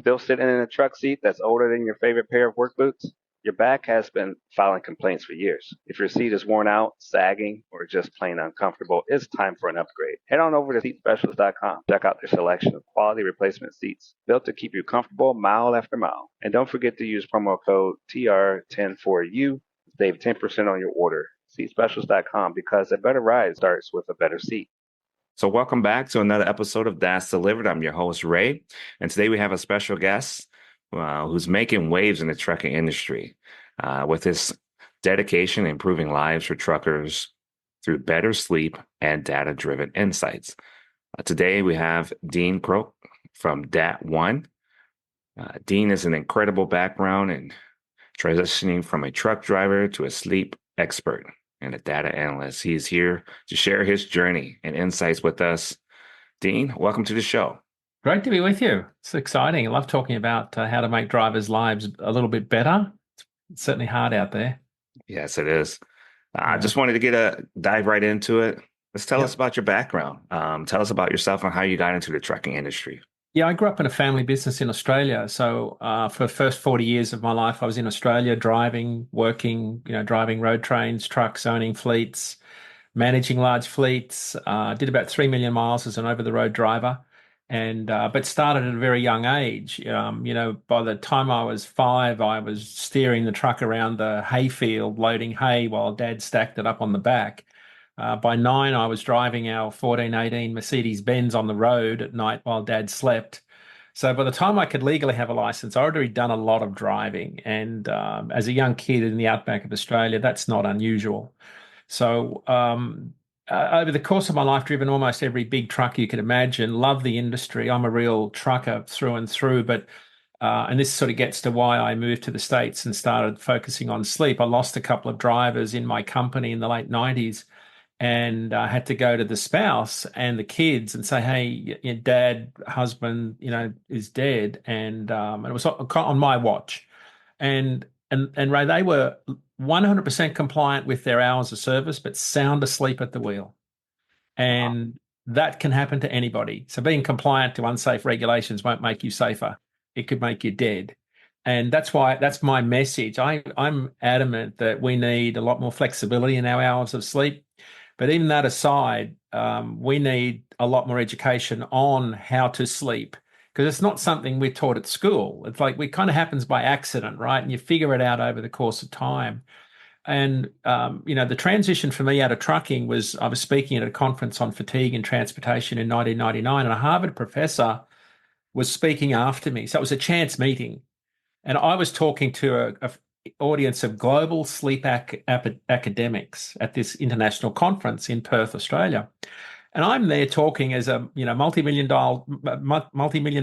Still sitting in a truck seat that's older than your favorite pair of work boots? Your back has been filing complaints for years. If your seat is worn out, sagging, or just plain uncomfortable, it's time for an upgrade. Head on over to seatspecialist.com. Check out their selection of quality replacement seats built to keep you comfortable mile after mile. And don't forget to use promo code TR10 4U to save 10% on your order. Seatspecialist.com, because a better ride starts with a better seat. So welcome back to another episode of DATS Delivered. I'm your host, Ray, and today we have a special guest who's making waves in the trucking industry with his dedication in improving lives for truckers through better sleep and data-driven insights. Today we have Dean Croke from DAT One. Dean has an incredible background in transitioning from a truck driver to a sleep expert and a data analyst. He's here to share his journey and insights with us. Dean, welcome to the show. Great to be with you. It's exciting. I love talking about how to make drivers' lives a little bit better. It's certainly hard out there. Yes, it is. I just wanted to dive right into it. Let's tell us about your background. Tell us about yourself and how you got into the trucking industry. Yeah, I grew up in a family business in Australia. So for the first 40 years of my life, I was in Australia driving, working, driving road trains, trucks, owning fleets, managing large fleets. Did about 3 million miles as an over-the-road driver, and but started at a very young age. By the time I was 5, I was steering the truck around the hayfield, loading hay while Dad stacked it up on the back. By 9, I was driving our 1418 Mercedes-Benz on the road at night while Dad slept. So by the time I could legally have a license, I'd already done a lot of driving. And as a young kid in the outback of Australia, that's not unusual. So over the course of my life, driven almost every big truck you could imagine, love the industry. I'm a real trucker through and through, and this sort of gets to why I moved to the States and started focusing on sleep. I lost a couple of drivers in my company in the late 90s. And I had to go to the spouse and the kids and say, "Hey, your dad, husband, is dead," and it was on my watch. And Ray, they were 100% compliant with their hours of service, but sound asleep at the wheel, and that can happen to anybody. So being compliant to unsafe regulations won't make you safer; it could make you dead. And that's my message. I'm adamant that we need a lot more flexibility in our hours of sleep. But even that aside, we need a lot more education on how to sleep, because it's not something we're taught at school. It's like it kind of happens by accident, right? And you figure it out over the course of time. And, the transition for me out of trucking was I was speaking at a conference on fatigue and transportation in 1999, and a Harvard professor was speaking after me. So it was a chance meeting. And I was talking to a audience of global sleep academics at this international conference in Perth, Australia. And I'm there talking as a multi-million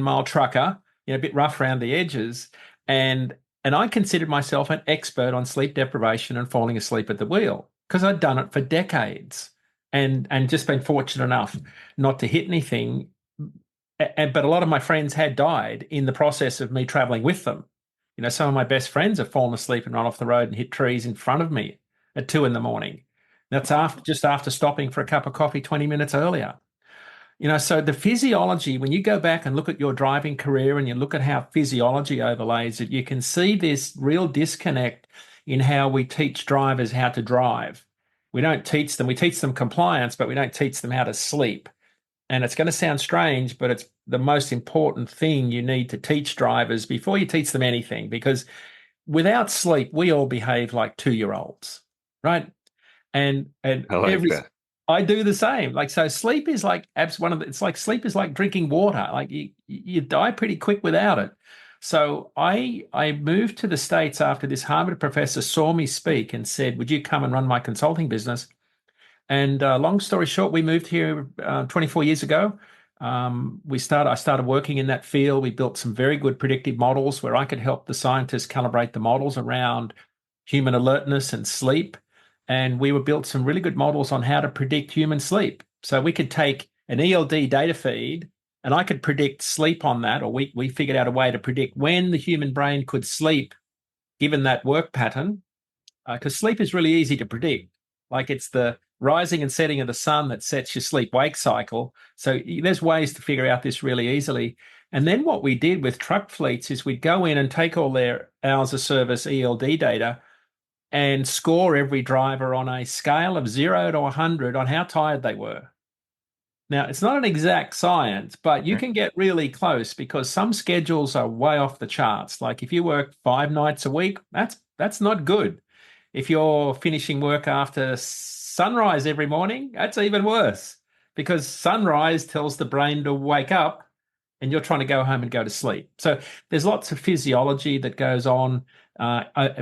mile trucker, a bit rough around the edges, and I considered myself an expert on sleep deprivation and falling asleep at the wheel because I'd done it for decades and just been fortunate enough not to hit anything. But a lot of my friends had died in the process of me traveling with them. Some of my best friends have fallen asleep and run off the road and hit trees in front of me at 2 a.m. That's just after stopping for a cup of coffee 20 minutes earlier. So the physiology, when you go back and look at your driving career and you look at how physiology overlays it, you can see this real disconnect in how we teach drivers how to drive. We teach them compliance, but we don't teach them how to sleep. And it's going to sound strange, but it's the most important thing you need to teach drivers before you teach them anything, because without sleep, we all behave like 2-year-olds, right? And I like that. I do the same. So sleep is like sleep is like drinking water. Like you die pretty quick without it. So I moved to the States after this Harvard professor saw me speak and said, "Would you come and run my consulting business?" And long story short, we moved here 24 years ago. I started working in that field. We built some very good predictive models where I could help the scientists calibrate the models around human alertness and sleep. And we built some really good models on how to predict human sleep. So we could take an ELD data feed and I could predict sleep on that, or we figured out a way to predict when the human brain could sleep given that work pattern, because sleep is really easy to predict. Like it's the rising and setting of the sun that sets your sleep-wake cycle. So there's ways to figure out this really easily. And then what we did with truck fleets is we'd go in and take all their hours of service ELD data and score every driver on a scale of 0 to 100 on how tired they were. Now, it's not an exact science, but you Okay. can get really close because some schedules are way off the charts. Like if you work 5 nights a week, that's not good. If you're finishing work after sunrise every morning, that's even worse because sunrise tells the brain to wake up and you're trying to go home and go to sleep. So there's lots of physiology that goes on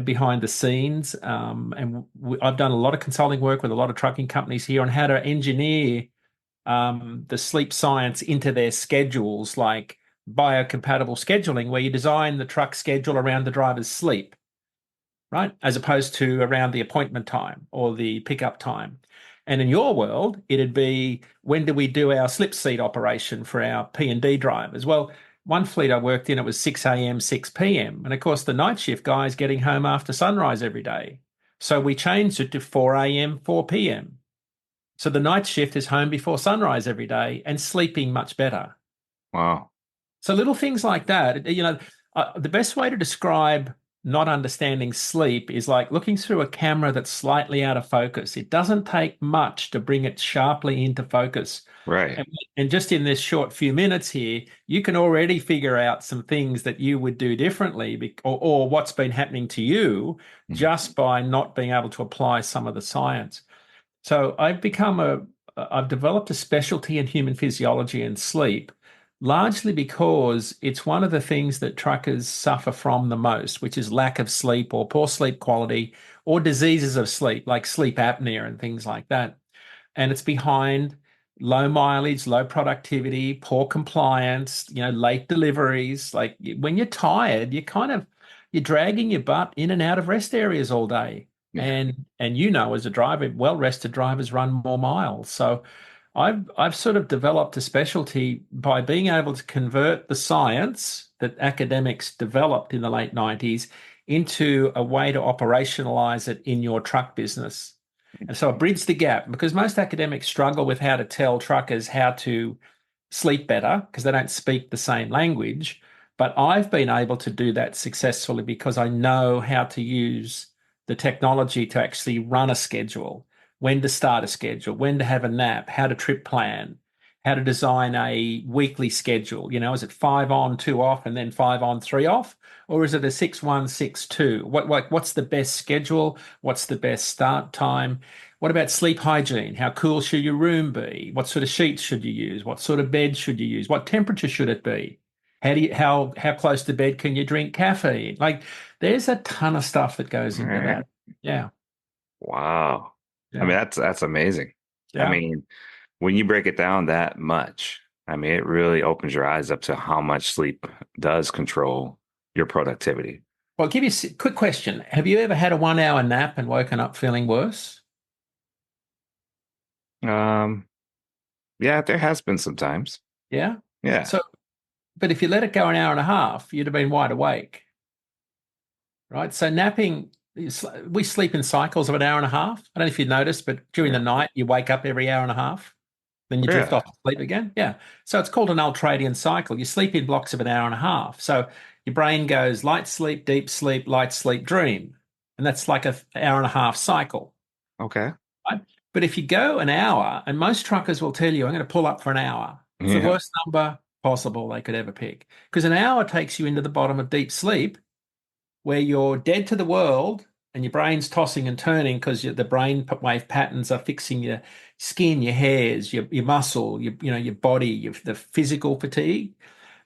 behind the scenes. I've done a lot of consulting work with a lot of trucking companies here on how to engineer the sleep science into their schedules, like biocompatible scheduling, where you design the truck schedule around the driver's sleep, right? As opposed to around the appointment time or the pickup time. And in your world, it'd be when do we do our slip seat operation for our P&D drivers? Well, one fleet I worked in, it was 6 a.m., 6 p.m. And of course, the night shift guy is getting home after sunrise every day. So we changed it to 4 a.m., 4 p.m. So the night shift is home before sunrise every day and sleeping much better. Wow. So little things like that, the best way to describe not understanding sleep is like looking through a camera that's slightly out of focus. It doesn't take much to bring it sharply into focus. Right. And just in this short few minutes here, you can already figure out some things that you would do differently or what's been happening to you Mhm. just by not being able to apply some of the science. So I've developed a specialty in human physiology and sleep, largely because it's one of the things that truckers suffer from the most, which is lack of sleep or poor sleep quality or diseases of sleep, like sleep apnea and things like that. And it's behind low mileage, low productivity, poor compliance, late deliveries. Like when you're tired, you're dragging your butt in and out of rest areas all day. Yeah. And as a driver, well-rested drivers run more miles. So I've sort of developed a specialty by being able to convert the science that academics developed in the late 90s into a way to operationalize it in your truck business. And so I bridge the gap because most academics struggle with how to tell truckers how to sleep better because they don't speak the same language. But I've been able to do that successfully because I know how to use the technology to actually run a schedule, when to start a schedule, when to have a nap, how to trip plan, how to design a weekly schedule. Is it 5 on, 2 off, and then 5 on, 3 off? Or is it a 6 1, 6 2? What's the best schedule? What's the best start time? What about sleep hygiene? How cool should your room be? What sort of sheets should you use? What sort of bed should you use? What temperature should it be? How close to bed can you drink caffeine? Like there's a ton of stuff that goes All into right. that. Yeah. Wow. I mean, Yeah. that's amazing. I Yeah. mean, when you break it down that much, I mean, it really opens your eyes up to how much sleep does control your productivity. Well, I'll give you a quick question. Have you ever had a 1 hour nap and woken up feeling worse? Um, yeah, there has been some times. Yeah. Yeah. So, but if you let it go an hour and a half, you'd have been wide awake, right? So napping, we sleep in cycles of an hour and a half. I don't know if you noticed, but during the Yeah. night, you wake up every hour and a half, then you drift Yeah. off to sleep again. Yeah. So it's called an ultradian cycle. You sleep in blocks of an hour and a half. So your brain goes light sleep, light sleep, dream. And that's like an hour and a half cycle. Okay. Right? But if you go an hour, and most truckers will tell you, I'm going to pull up for an hour. It's the Yeah. worst number possible they could ever pick. Because an hour takes you into the bottom of deep sleep where you're dead to the world and your brain's tossing and turning because the brain wave patterns are fixing your skin, your hairs, your muscle, your body, the physical fatigue.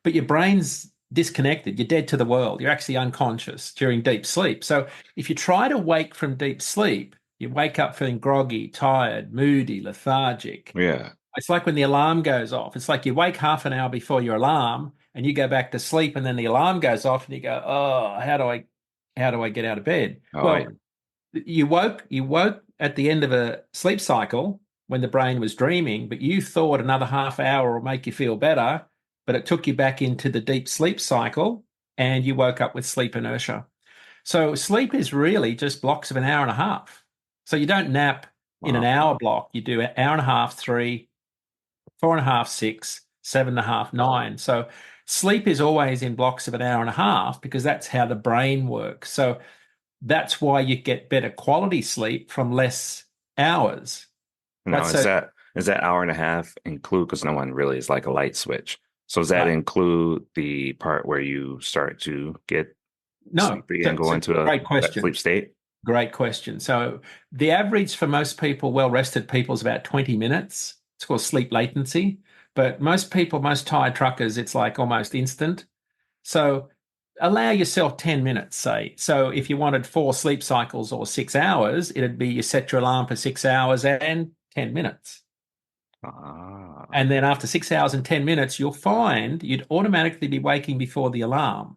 But your brain's disconnected. You're dead to the world. You're actually unconscious during deep sleep. So if you try to wake from deep sleep, you wake up feeling groggy, tired, moody, lethargic. Yeah. It's like when the alarm goes off. It's like you wake half an hour before your alarm and you go back to sleep and then the alarm goes off and you go, "Oh, how do I get out of bed?" Oh, yeah. Well, you woke at the end of a sleep cycle when the brain was dreaming, but you thought another half hour will make you feel better, but it took you back into the deep sleep cycle and you woke up with sleep inertia. So sleep is really just blocks of an hour and a half. So you don't nap in an Wow. hour block. You do an hour and a half, 3, 4.5, 6, 7.5, 9. So sleep is always in blocks of an hour and a half because that's how the brain works. So that's why you get better quality sleep from less hours. Right. Now, So is that hour and a half include, because no one really is like a light switch. So does that right. include the part where you start to get No, sleepy and go so into great that question. sleep state? Great question. So the average for most people, well-rested people, is about 20 minutes. It's called sleep latency. But most people, most tired truckers, it's like almost instant. So allow yourself 10 minutes, say. So if you wanted 4 sleep cycles or 6 hours, it'd be you set your alarm for 6 hours and 10 minutes. Ah, And then after 6 hours and 10 minutes, you'll find you'd automatically be waking before the alarm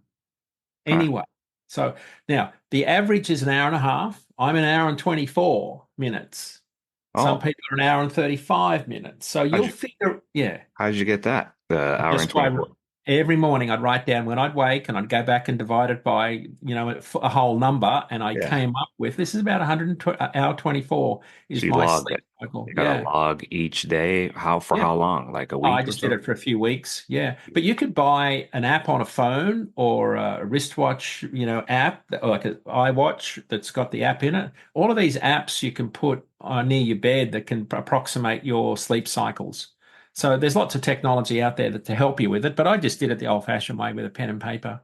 huh. anyway. So now the average is an hour and a half. I'm an hour and 24 minutes. Some Oh, people are an hour and 35 minutes. So how'd you'll you, figure, yeah. how'd you get that? The hour and Just by 24. every morning, I'd write down when I'd wake, and I'd go back and divide it by, a whole number, and I Yeah. came up with this is about 120, hour 24 So is you my logged sleep it. cycle. You got to Yeah. log each day. For Yeah. how long? Like a Oh, I week or just did so? it for a few weeks. Yeah. But you could buy an app on a phone or a wristwatch, app, like an iWatch that's got the app in it. All of these apps you can put near your bed that can approximate your sleep cycles. So there's lots of technology out there to help you with it, but I just did it the old-fashioned way with a pen and paper.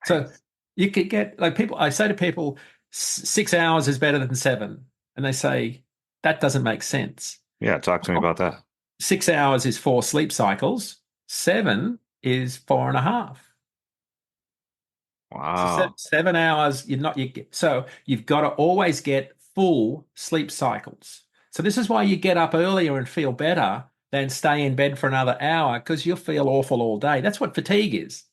So Nice. you could get like people, I say to people, 6 hours is better than 7. And they say, that doesn't make sense. Yeah, talk to me about that. 6 hours is 4 sleep cycles. 7 is 4.5. So Wow. 7 hours, so you've got to always get full sleep cycles. So this is why you get up earlier and feel better than stay in bed for another hour because you'll feel awful all day. That's what fatigue is.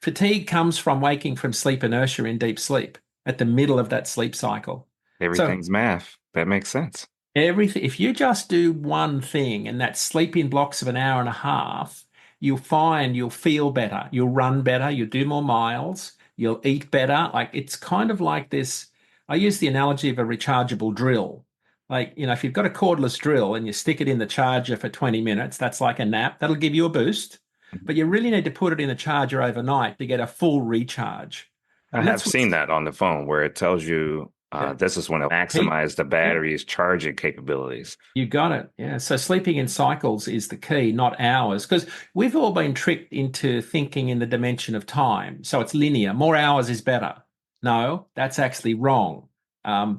Fatigue comes from waking from sleep inertia in deep sleep at the middle of that sleep cycle. So Everything's math. That makes sense. everything, if you just do one thing and that's sleep in blocks of an hour and a half, you'll find you'll feel better, you'll run better, you'll do more miles, you'll eat better. Like it's kind of like this. I use the analogy of a rechargeable drill. Like, if you've got a cordless drill and you stick it in the charger for 20 minutes, that's like a nap. That'll give you a boost. But you really need to put it in the charger overnight to get a full recharge. I And have that's what, seen that on the phone where it tells you yeah. this is when to maximize the Yeah. battery's charging capabilities. You got it. Yeah. So sleeping in cycles is the key, not hours, because we've all been tricked into thinking in the dimension of time. So it's linear. More hours is better. No, that's actually wrong. Um,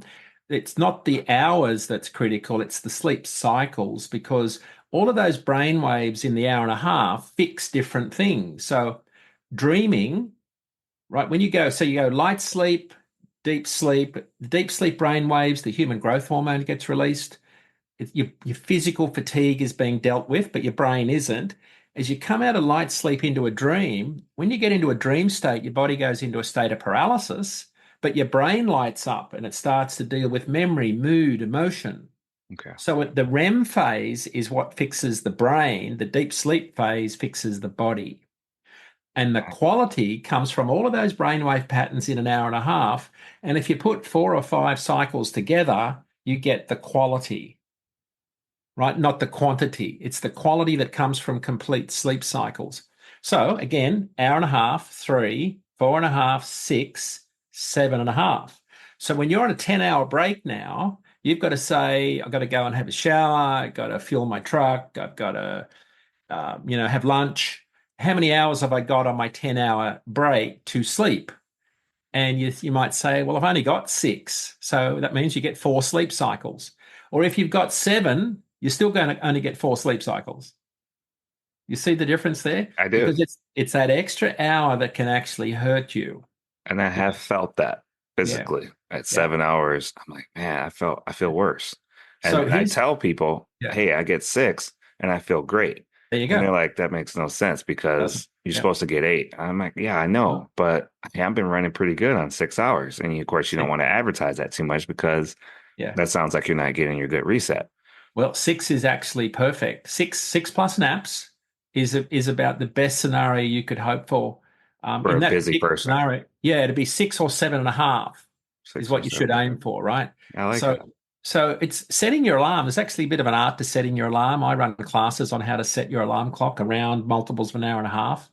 it's not the hours that's critical, it's the sleep cycles, because all of those brain waves in the hour and a half fix different things. So dreaming, right? When you go light sleep, deep sleep brain waves, the human growth hormone gets released. Your physical fatigue is being dealt with, but your brain isn't. As you come out of light sleep into a dream, when you get into a dream state, your body goes into a state of paralysis, but your brain lights up and it starts to deal with memory, mood, emotion. Okay. So the REM phase is what fixes the brain, the deep sleep phase fixes the body. And the quality comes from all of those brainwave patterns in an hour and a half. And if you put 4 or 5 cycles together, you get the quality, right? Not the quantity. It's the quality that comes from complete sleep cycles. So again, hour and a half, 3, 4.5, 6, 7.5. So when you're on a 10-hour break now, you've got to say, I've got to go and have a shower, I've got to fuel my truck, I've got to, have lunch. How many hours have I got on my 10-hour break to sleep? And you might say, well, I've only got 6. So that means you get 4 sleep cycles. Or if you've got 7, you're still going to only get 4 sleep cycles. You see the difference there? I do. Because it's that extra hour that can actually hurt you. And I have felt that Yeah, physically at yeah. 7 hours. I'm like, man, I feel worse. And So then I here's, tell people, yeah, hey, I get 6 and I feel great. there you And they're go. like, that makes no sense Doesn't, because you're yeah. supposed to get 8. I'm like, yeah, I Well, know, but hey, I've been running pretty good on 6 hours. And of course, you don't see, want to advertise that too much because yeah. that sounds like you're not getting your good reset Well, 6 is actually perfect. Six plus naps is about the best scenario you could hope for. for In a that busy particular person. scenario, yeah, it'd be 6 or 7.5 is 6 or what you should 7. aim for, right? I like So, that. so it's setting your alarm. There's actually a bit of an art to setting your alarm. I run classes on how to set your alarm clock around multiples of an hour and a half.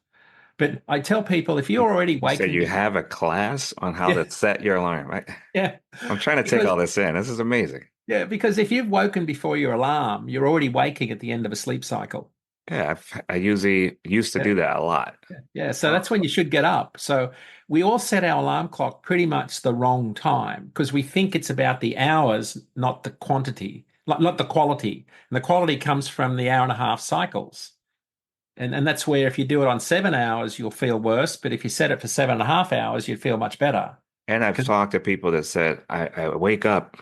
But I tell people, if you're already You said waking you before, have a class on how yeah, to set your alarm, right? yeah, I'm trying to take because all this in. This is amazing. yeah, because if you've woken before your alarm, you're already waking at the end of a sleep cycle. Yeah, I usually used to Yeah. do that a lot. Yeah, so Oh, that's when you should get up. So we all set our alarm clock pretty much the wrong time because we think it's about the hours, not the quantity, not the quality. And the quality comes from the hour and a half cycles. And that's where if you do it on 7 hours, you'll feel worse. But if you set it for 7.5 hours, you'd feel much better. and I've Because talked to people that said I wake up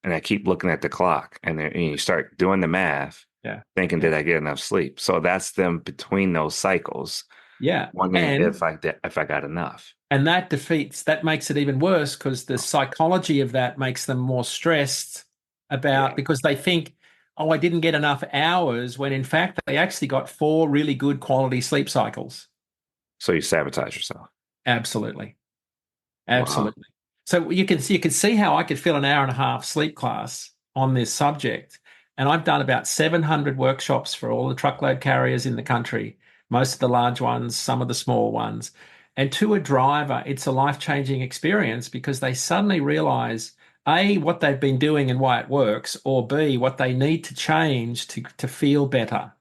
and I keep looking at the clock, and then you start doing the math, yeah, thinking, yeah, did I get enough sleep? So that's them between those cycles, yeah. wondering if I got enough. And that makes it even worse because the psychology of that makes them more stressed about Yeah. because they think, oh, I didn't get enough hours when in fact they actually got 4 really good quality sleep cycles. So you sabotage yourself. Absolutely. Wow. Absolutely. So you can see how I could fill an hour and a half sleep class on this subject. And I've done about 700 workshops for all the truckload carriers in the country, most of the large ones, some of the small ones. And to a driver, it's a life-changing experience because they suddenly realize A, what they've been doing and why it works, or B, what they need to change to feel better.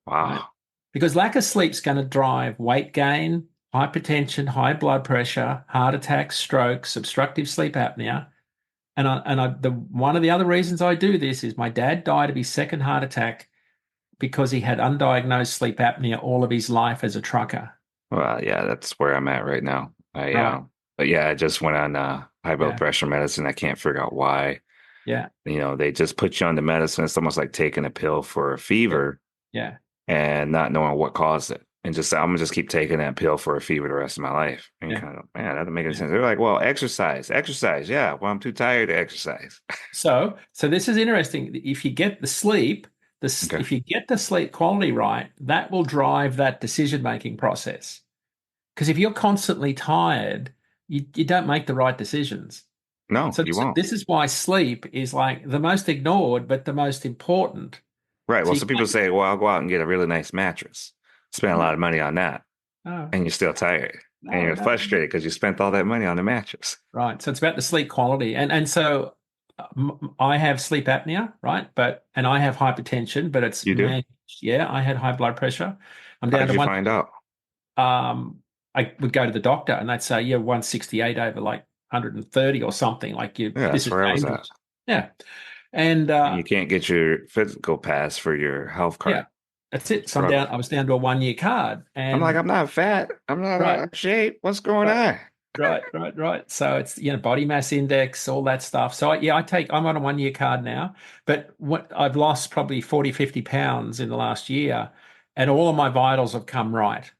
Right? Wow. Because lack of sleep's going to drive weight gain, hypertension, high blood pressure, heart attacks, strokes, obstructive sleep apnea. One of the other reasons I do this is my dad died of his second heart attack because he had undiagnosed sleep apnea all of his life as a trucker. Well, yeah, that's where I'm at right now. Right. But yeah, I just went on high blood Yeah. pressure medicine. I can't figure out why. Yeah. They just put you on the medicine. It's almost like taking a pill for a Yeah. fever Yeah. and not knowing what caused it. And just I'm gonna just keep taking that pill for a fever the rest of my life. And you Yeah. kind of, man, that doesn't make any Yeah. sense. They're like, well, exercise, exercise. Yeah, well, I'm too tired to exercise. So this is interesting. If you get the sleep, Okay. if you get the sleep quality right, that will drive that decision-making process. Because if you're constantly tired, you don't make the right decisions. No, So you this, won't. this is why sleep is like the most ignored, but the most important. Right. So Well, you some people say, well, I'll go out and get a really nice mattress, spend a lot no, of money on that, no, and you're still tired and no, you're no. frustrated because you spent all that money on the mattress. Right. So it's about the sleep quality. And so I have sleep apnea, right? And I have hypertension, but it's You do? managed. Yeah, I had high blood pressure. I'm How down did to you one. find out? I would go to the doctor and they'd say, you're 168 over like 130 or something. Like Yeah, this that's is where I was at. dangerous. Yeah. And And you can't get your physical pass for your health yeah, card. that's it. So Struggle. I was down to a 1 year card. I'm like, And I'm not fat. I'm not right, out of shape. What's going right, on? right. So it's, body mass index, all that stuff. So I'm on a 1 year card now, but what I've lost probably 40, 50 pounds in the last year and all of my vitals have come right.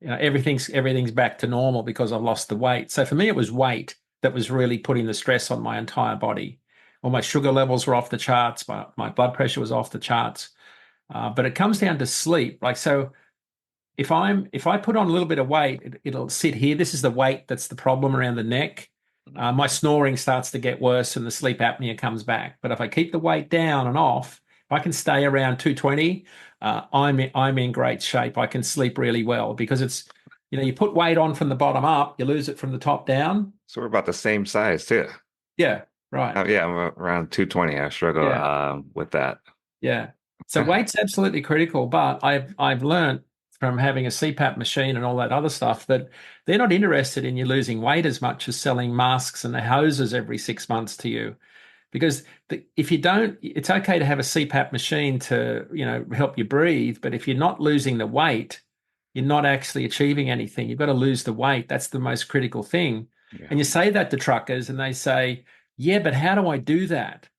Everything's back to normal because I've lost the weight. So for me, it was weight that was really putting the stress on my entire body. All my sugar levels were off the charts. My blood pressure was off the charts. But it comes down to sleep. Like so, if I put on a little bit of weight, it'll sit here. This is the weight that's the problem around the neck. My snoring starts to get worse and the sleep apnea comes back. But if I keep the weight down and off, if I can stay around 220, I'm in great shape. I can sleep really well because it's, you put weight on from the bottom up, you lose it from the top down. So we're about the same size too. Yeah, right. Yeah, I'm around 220. I struggle Yeah, with that. yeah. So weight's absolutely critical, but I've learned from having a CPAP machine and all that other stuff that they're not interested in you losing weight as much as selling masks and the hoses every 6 months to you. Because if you don't, it's okay to have a CPAP machine to, help you breathe. But if you're not losing the weight, you're not actually achieving anything. You've got to lose the weight. That's the most critical thing. Yeah. And you say that to truckers and they say, yeah, but how do I do that?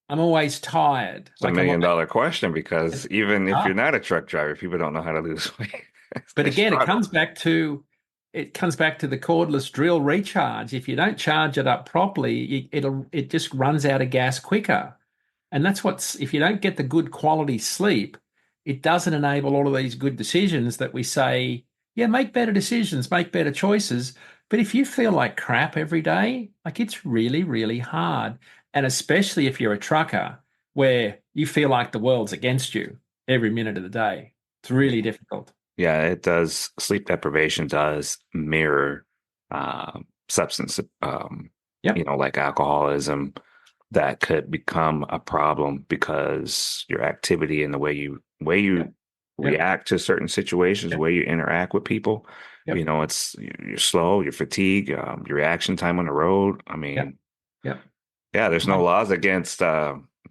I'm always tired. It's a million dollar question because even if you're Tough. not a truck driver, people don't know how to lose weight. But They again, struggle. it comes back to the cordless drill recharge. If you don't charge it up properly, it just runs out of gas quicker. And if you don't get the good quality sleep, it doesn't enable all of these good decisions that we say, yeah, make better decisions, make better choices. But if you feel like crap every day, like it's really, really hard. And especially if you're a trucker where you feel like the world's against you every minute of the day, it's really difficult. Yeah, it does. Sleep deprivation does mirror substance, Yep. like alcoholism that could become a problem because your activity and the way you Yep. Yep. react to certain situations, the Yep. way you interact with people, Yep. you're slow, you're fatigued, your reaction time on the road. I Yep. mean, Yep. yeah, there's no My- laws against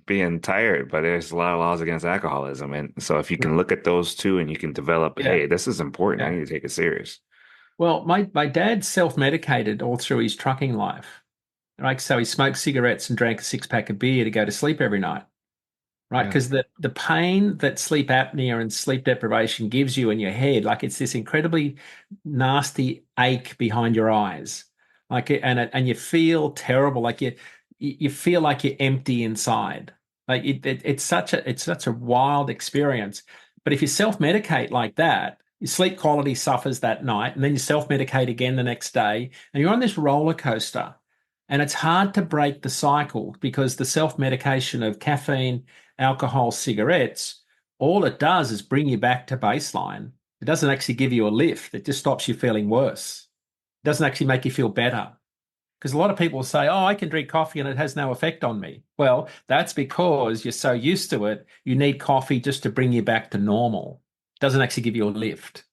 being tired, but there's a lot of laws against alcoholism. And so if you can look at those two and you can develop, Yeah. hey, this is important, I Yeah. need to take it serious. Well, my dad self-medicated all through his trucking life. Right. So he smoked cigarettes and drank a six-pack of beer to go to sleep every night. Right. Yeah. Because the pain that sleep apnea and sleep deprivation gives you in your head, like it's this incredibly nasty ache behind your eyes. And you feel terrible. Like you feel like you're empty inside. Like it's such a wild experience. But if you self-medicate like that, your sleep quality suffers that night, and then you self-medicate again the next day, and you're on this roller coaster. And it's hard to break the cycle because the self-medication of caffeine, alcohol, cigarettes, all it does is bring you back to baseline. It doesn't actually give you a lift. It just stops you feeling worse. It doesn't actually make you feel better. Because a lot of people say, oh, I can drink coffee and it has no effect on me. Well, that's because you're so used to it. You need coffee just to bring you back to normal. It doesn't actually give you a lift.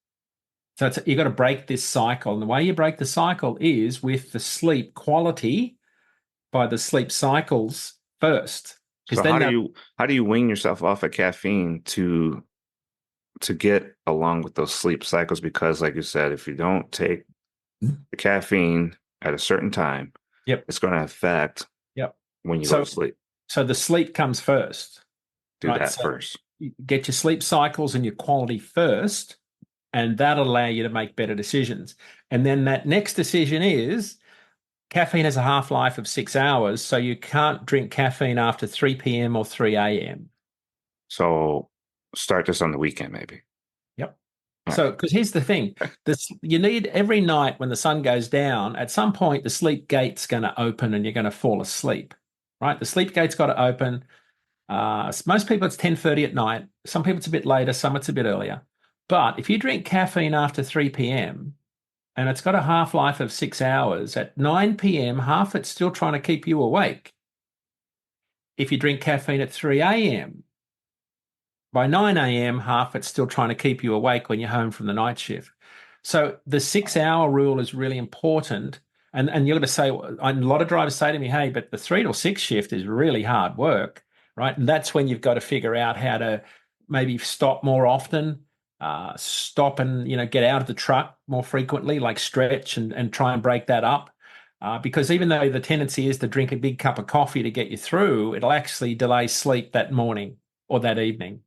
So you've got to break this cycle. And the way you break the cycle is with the sleep quality by the sleep cycles first. Because So then they're how do you wean yourself off of caffeine to get along with those sleep cycles? Because like you said, if you don't take the caffeine at a certain time, Yep. it's going to affect Yep. when you go to So sleep. so the sleep comes first, Do right? that So first. you get your sleep cycles and your quality first, and that'll allow you to make better decisions. And then that next decision is caffeine has a half-life of 6 hours, so you can't drink caffeine after 3 p.m. or 3 a.m. So start this on the weekend, maybe. Yep. All So, because here's the thing, this you need every night when the sun goes down, at some point the sleep gate's going to open and you're going to fall asleep, right? The sleep gate's got to open. Most people it's 10:30 at night. Some people it's a bit later, some it's a bit earlier. But if you drink caffeine after 3 p.m. and it's got a half-life of 6 hours, at 9 p.m., half it's still trying to keep you awake. If you drink caffeine at 3 a.m., by 9 a.m., half it's still trying to keep you awake when you're home from the night shift. So the 6 hour rule is really important. And you're going to say, a lot of drivers say to me, hey, but the 3 to 6 shift is really hard work, right? And that's when you've got to figure out how to maybe stop more often, stop and, get out of the truck more frequently, like stretch and try and break that up. Because even though the tendency is to drink a big cup of coffee to get you through, it'll actually delay sleep that morning or that evening.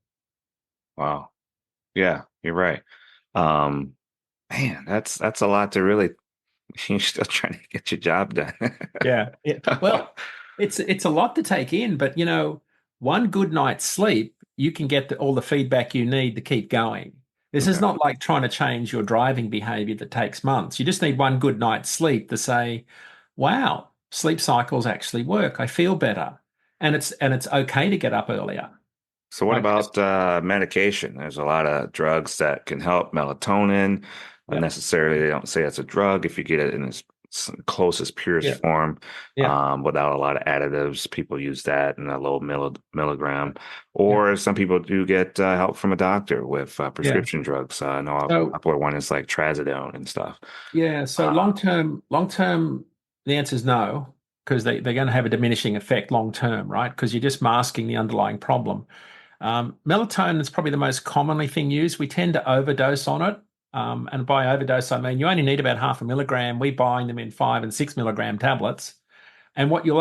Wow. Yeah, you're right. Um, Man, that's a lot to really. You're still trying to get your job done. Yeah. Yeah. Well, it's a lot to take in, but one good night's sleep, you can get all the feedback you need to keep going. This is Okay. not like trying to change your driving behavior that takes months. You just need one good night's sleep to say, wow, sleep cycles actually work. I feel better. And it's okay to get up earlier. So what Right. about medication? There's a lot of drugs that can help melatonin. Yeah. Necessarily, they don't say it's a drug if you get it in its closest, purest Yeah. form, Yeah. without a lot of additives. People use that in a low milligram, Yeah. or some people do get help from a doctor with Yeah. prescription drugs. I know a So popular one is like trazodone and stuff. Yeah, so Uh, long term, the answer is no, because they're going to have a diminishing effect long term, right? Because you're just masking the underlying problem. Melatonin is probably the most commonly thing used. We tend to overdose on it. And by overdose, I mean you only need about half a milligram. We buying them in 5 and 6 milligram tablets. And what you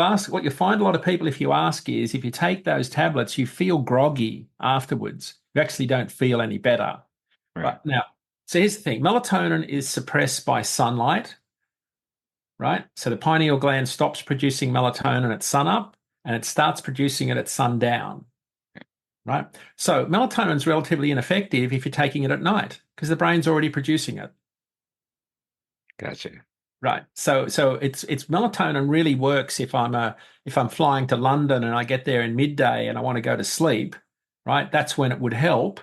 find a lot of people, if you ask, is if you take those tablets, you feel groggy afterwards. You actually don't feel any better. right. Right now, so here's the thing: melatonin is suppressed by sunlight, right? So the pineal gland stops producing melatonin at sunup and it starts producing it at sundown, right? So melatonin is relatively ineffective if you're taking it at night because the brain's already producing it. Gotcha. Right. So it's melatonin really works if I'm flying to London and I get there in midday and I want to go to sleep, right? That's when it would help.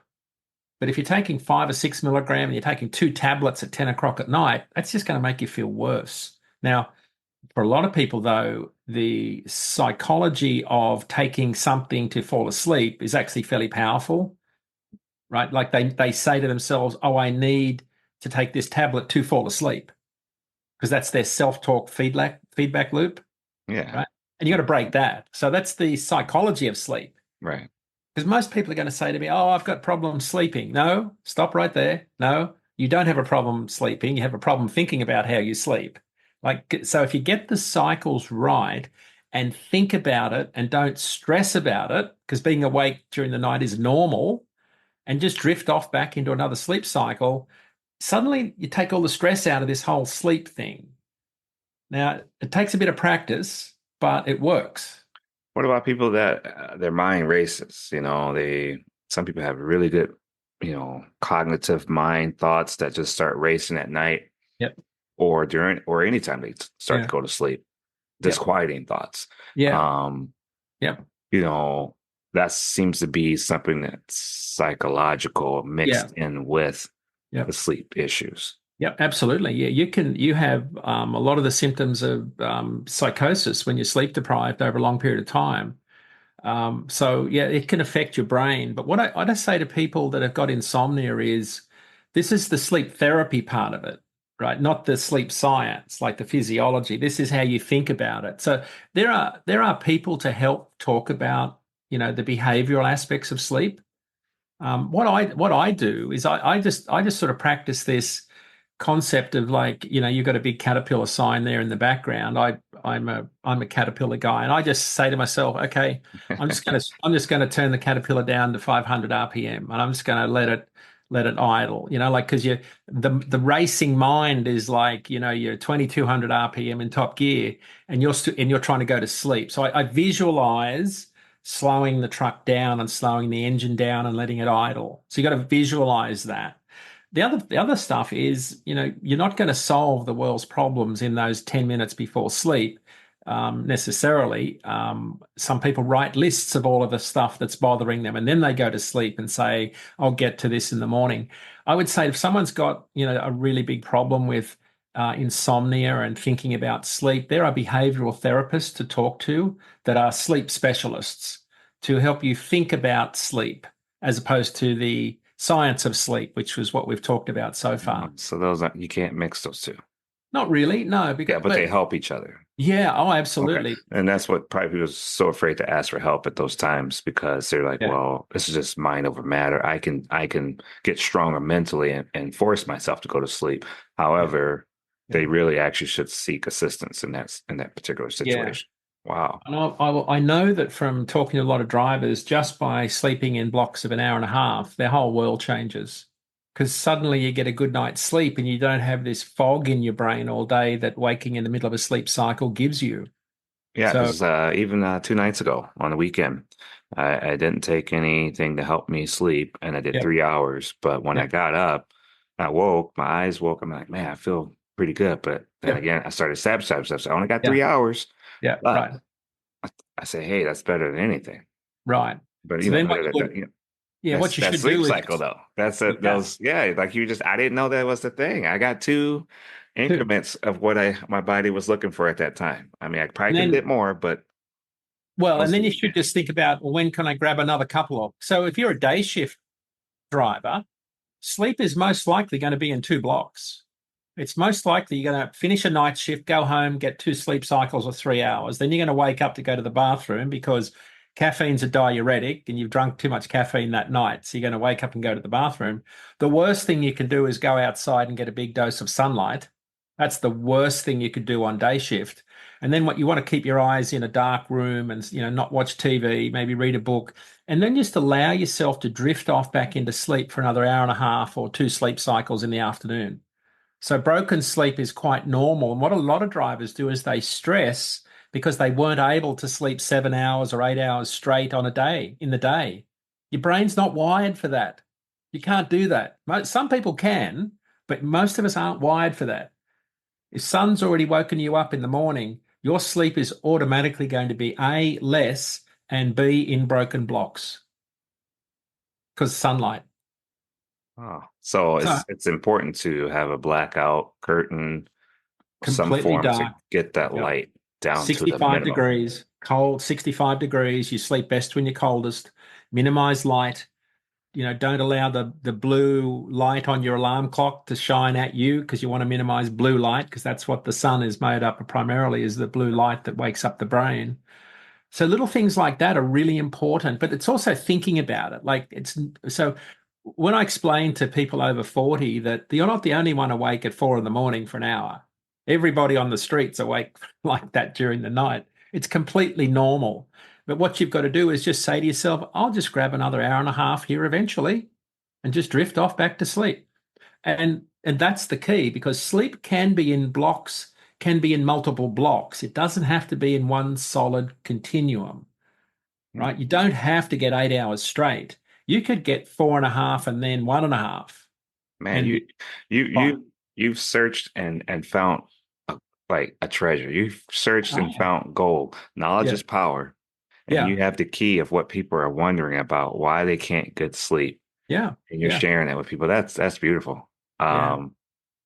But if you're taking 5 or 6 milligram and you're taking 2 tablets at 10 o'clock at night, that's just going to make you feel worse. Now, for a lot of people, though, the psychology of taking something to fall asleep is actually fairly powerful, right? Like they say to themselves, oh, I need to take this tablet to fall asleep, because that's their self-talk feedback loop, Yeah. right? And you got to break that. So that's the psychology of sleep. Right. Because most people are going to say to me, oh, I've got problems sleeping. No, stop right there. No, you don't have a problem sleeping. You have a problem thinking about how you sleep. Like, so if you get the cycles right and think about it and don't stress about it, because being awake during the night is normal, and just drift off back into another sleep cycle, suddenly you take all the stress out of this whole sleep thing. Now, it takes a bit of practice, but it works. What about people that their mind races? Some people have really good, cognitive mind thoughts that just start racing at night Yep. or during or anytime they start to go to sleep, disquieting thoughts. Yeah. Um, Yep. that seems to be something that's psychological mixed in with the sleep issues. Yep, absolutely. Yeah, you have a lot of the symptoms of psychosis when you're sleep deprived over a long period of time. So yeah, it can affect your brain. But what I just say to people that have got insomnia is this is the sleep therapy part of it, right? Not the sleep science, like the physiology. This is how you think about it. So there are people to help talk about, the behavioral aspects of sleep. What I do is I just sort of practice this concept of, like, you've got a big caterpillar sign there in the background. I'm a caterpillar guy, and I just say to myself, okay, I'm just gonna turn the caterpillar down to 500 RPM, and I'm just gonna let it idle. Like, because the racing mind is like, you're 2200 RPM in top gear, and you're trying to go to sleep. So I visualize slowing the truck down and slowing the engine down and letting it idle. So you got to visualize that. The other stuff is, you're not going to solve the world's problems in those 10 minutes before sleep, necessarily. Some people write lists of all of the stuff that's bothering them, and then they go to sleep and say, I'll get to this in the morning. I would say if someone's got, a really big problem with insomnia and thinking about sleep, there are behavioral therapists to talk to that are sleep specialists to help you think about sleep, as opposed to the science of sleep, which was what we've talked about so far. So you can't mix those two. Not really, no. But they help each other. Yeah, oh, absolutely. Okay. And that's what probably people are so afraid to ask for help at those times, because they're like, well, this is just mind over matter. I can get stronger mentally and force myself to go to sleep. However, they really actually should seek assistance in that particular situation. Wow. And I know that from talking to a lot of drivers, just by sleeping in blocks of an hour and a half, their whole world changes. Because suddenly you get a good night's sleep and you don't have this fog in your brain all day that waking in the middle of a sleep cycle gives you. Yeah, because even 2 nights ago on the weekend, I didn't take anything to help me sleep, and I did 3 hours. But when I got up, I woke, my eyes woke. I'm like, man, I feel pretty good. But then again, I started sabotaging stuff. So I only got 3 hours. Yeah, but right. I say, hey, that's better than anything. Right. But so then what you should sleep do cycle is though. That's it. Those like I didn't know that was the thing. I got 2 increments of what my body was looking for at that time. I mean, I probably could get more, but and then you should just think about, well, when can I grab another couple of? So if you're a day shift driver, sleep is most likely going to be in 2 blocks. It's most likely you're going to finish a night shift, go home, get 2 sleep cycles of 3 hours. Then you're going to wake up to go to the bathroom because caffeine's a diuretic and you've drunk too much caffeine that night. So you're going to wake up and go to the bathroom. The worst thing you can do is go outside and get a big dose of sunlight. That's the worst thing you could do on day shift. And then what you want to keep your eyes in a dark room and, not watch TV, maybe read a book, and then just allow yourself to drift off back into sleep for another hour and a half or 2 sleep cycles in the afternoon. So broken sleep is quite normal. And what a lot of drivers do is they stress because they weren't able to sleep 7 hours or 8 hours straight in the day. Your brain's not wired for that. You can't do that. Some people can, but most of us aren't wired for that. If sun's already woken you up in the morning, your sleep is automatically going to be A, less, and B, in broken blocks because sunlight. Oh, so So it's important to have a blackout curtain, some completely form to dark. get that Yep. light down to the 65 minimum. degrees, cold, 65 degrees. You sleep best when you're coldest. Minimize light. Don't allow the blue light on your alarm clock to shine at you because you want to minimize blue light because that's what the sun is made up of primarily is the blue light that wakes up the brain. So little things like that are really important, but it's also thinking about it. Like it's so when I explain to people over 40 that you're not the only one awake at 4 in the morning for an hour. Everybody on the street's awake like that during the night. It's completely normal. But what you've got to do is just say to yourself, I'll just grab another hour and a half here eventually and just drift off back to sleep. And that's the key because sleep can be in blocks, can be in multiple blocks. It doesn't have to be in one solid continuum, right? You don't have to get 8 hours straight. You could get 4.5 and then 1.5 Man, and you be you fine. you've searched and found like a treasure. You've searched and Oh, found gold. Knowledge yeah, is power, and you yeah, have the key of what people are wondering about, why they can't get sleep, yeah, and you're yeah, sharing that with people. That's beautiful. yeah,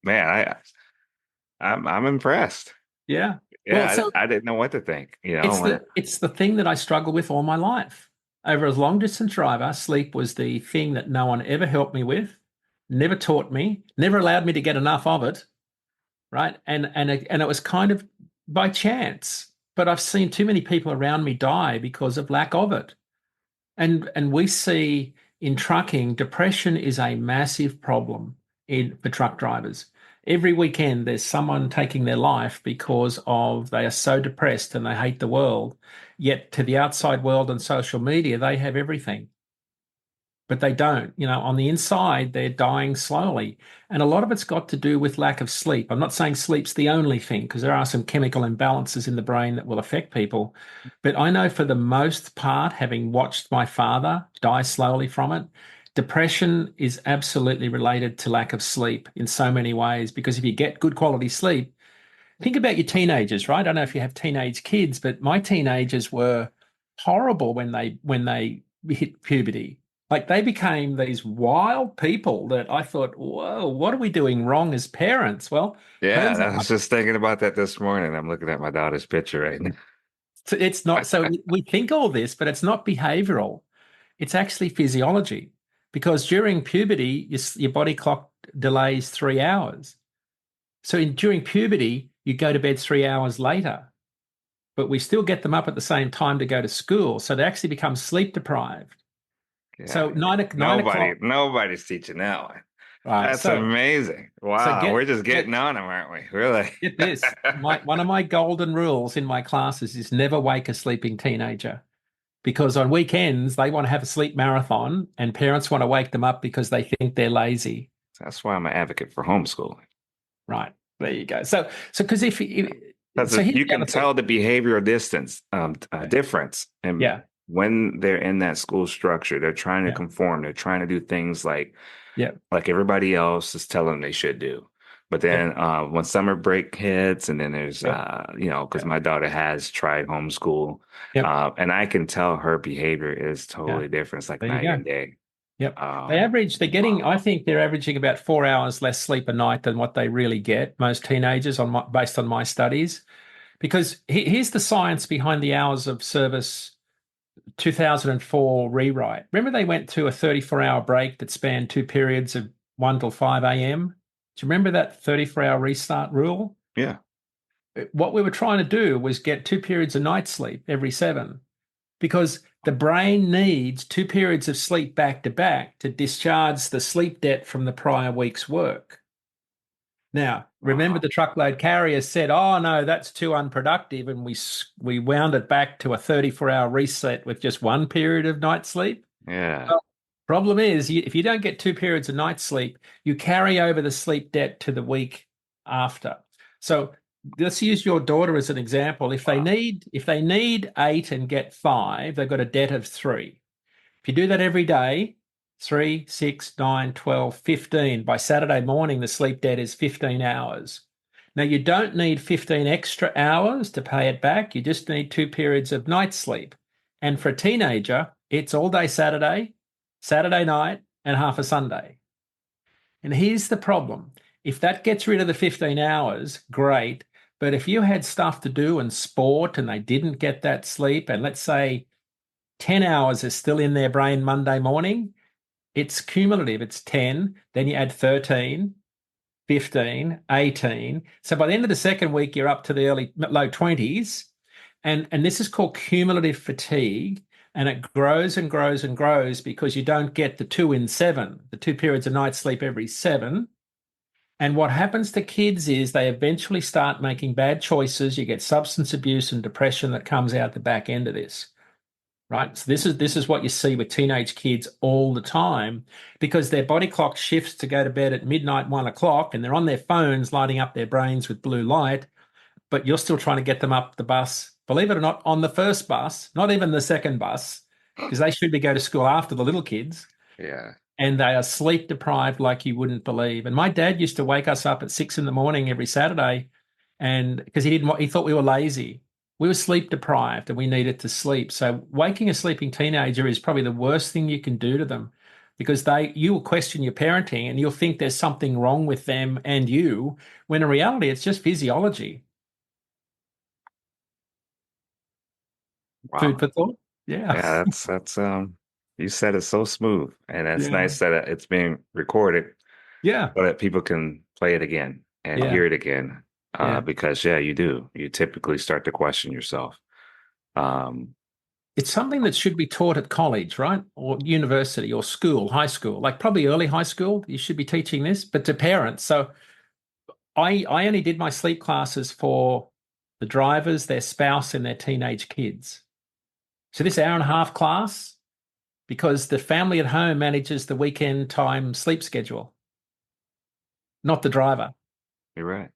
Man, I'm impressed. yeah. Well, Yeah, so I didn't know what to think. it's When the it's the thing that I struggle with all my life. Over as long distance driver, sleep was the thing that no one ever helped me with, never taught me, never allowed me to get enough of it, right? And it was kind of by chance. But I've seen too many people around me die because of lack of it. And we see in trucking, depression is a massive problem for truck drivers. Every weekend, there's someone taking their life because of they are so depressed and they hate the world. Yet to the outside world and social media, they have everything, but they don't. On the inside, they're dying slowly. And a lot of it's got to do with lack of sleep. I'm not saying sleep's the only thing, because there are some chemical imbalances in the brain that will affect people. But I know for the most part, having watched my father die slowly from it, depression is absolutely related to lack of sleep in so many ways. Because if you get good quality sleep, think about your teenagers, right? I don't know if you have teenage kids, but my teenagers were horrible when they hit puberty. Like they became these wild people that I thought, whoa, what are we doing wrong as parents? Well, yeah, turns I out was just thinking about that this morning. I'm looking at my daughter's picture right now. it's not. So we think all this, but it's not behavioral. It's actually physiology. Because during puberty, your body clock delays 3 hours. So during puberty, you go to bed 3 hours later, but we still get them up at the same time to go to school. So they actually become sleep deprived. Yeah, So nine nobody, o'clock, nobody's teaching that one. right? That's amazing. So Wow, we're just getting on them, aren't we? Really? get this. One of my golden rules in my classes is never wake a sleeping teenager because on weekends they want to have a sleep marathon and parents want to wake them up because they think they're lazy. That's why I'm an advocate for homeschooling. Right. There you go. So because Because so here's you the can other thing. tell the behavioral difference, and Yeah. when they're in that school structure, they're trying to Yeah. conform. They're trying to do things Yeah. like everybody else is telling them they should do. But Yeah. then when summer break hits, and then there's Yeah. because Yeah. my daughter has tried homeschool, Yep. and I can tell her behavior is Yeah. totally different. It's like There you night go. and day. Yep. Um, I wow. think they're averaging about 4 hours less sleep a night than what they really get, most teenagers based on my studies. Because here's the science behind the hours of service 2004 rewrite. Remember they went to a 34-hour break that spanned two periods of 1 till 5 a.m.? Do you remember that 34-hour restart rule? Yeah. What we were trying to do was get 2 periods of night sleep every 7 because the brain needs 2 periods of sleep back to back to discharge the sleep debt from the prior week's work. Now, remember Wow. the truckload carrier said, "Oh no, that's too unproductive," and we wound it back to a 34-hour reset with just 1 period of night sleep. Yeah. Well, problem is, if you don't get 2 periods of night sleep, you carry over the sleep debt to the week after. So let's use your daughter as an example. Wow. If they need 8 and get 5, they've got a debt of 3. If you do that every day, 3, 6, 9, 12, 15. By Saturday morning, the sleep debt is 15 hours. Now, you don't need 15 extra hours to pay it back. You just need 2 periods of night sleep. And for a teenager, it's all day Saturday, Saturday night, and half a Sunday. And here's the problem. If that gets rid of the 15 hours, great. But if you had stuff to do and sport and they didn't get that sleep, and let's say 10 hours is still in their brain Monday morning, it's cumulative. It's 10, then you add 13, 15, 18. So by the end of the second week, you're up to the low 20s. And this is called cumulative fatigue. And it grows and grows and grows because you don't get the 2 in 7, the 2 periods of night sleep every 7. And what happens to kids is they eventually start making bad choices. You get substance abuse and depression that comes out the back end of this, right? So this is what you see with teenage kids all the time because their body clock shifts to go to bed at midnight, 1 o'clock, and they're on their phones lighting up their brains with blue light, but you're still trying to get them up the bus, believe it or not, on the first bus, not even the second bus, because they should be going to school after the little kids. Yeah. And they are sleep deprived like you wouldn't believe. And my dad used to wake us up at 6 a.m. every Saturday, and because he thought we were lazy. We were sleep deprived and we needed to sleep. So waking a sleeping teenager is probably the worst thing you can do to them because you will question your parenting and you'll think there's something wrong with them and you, when in reality it's just physiology. Wow. Food for thought. Yeah. Yeah, that's you said it so smooth, and it's Yeah. nice that it's being recorded Yeah. so that people can play it again and Yeah. hear it again. Yeah. Because you do. You typically start to question yourself. Um, It's something that should be taught at college, right? Or university or school, high school, like probably early high school. You should be teaching this, but to parents. So I only did my sleep classes for the drivers, their spouse, and their teenage kids. So this hour-and-a-half class, because the family at home manages the weekend time sleep schedule, not the driver, you're right.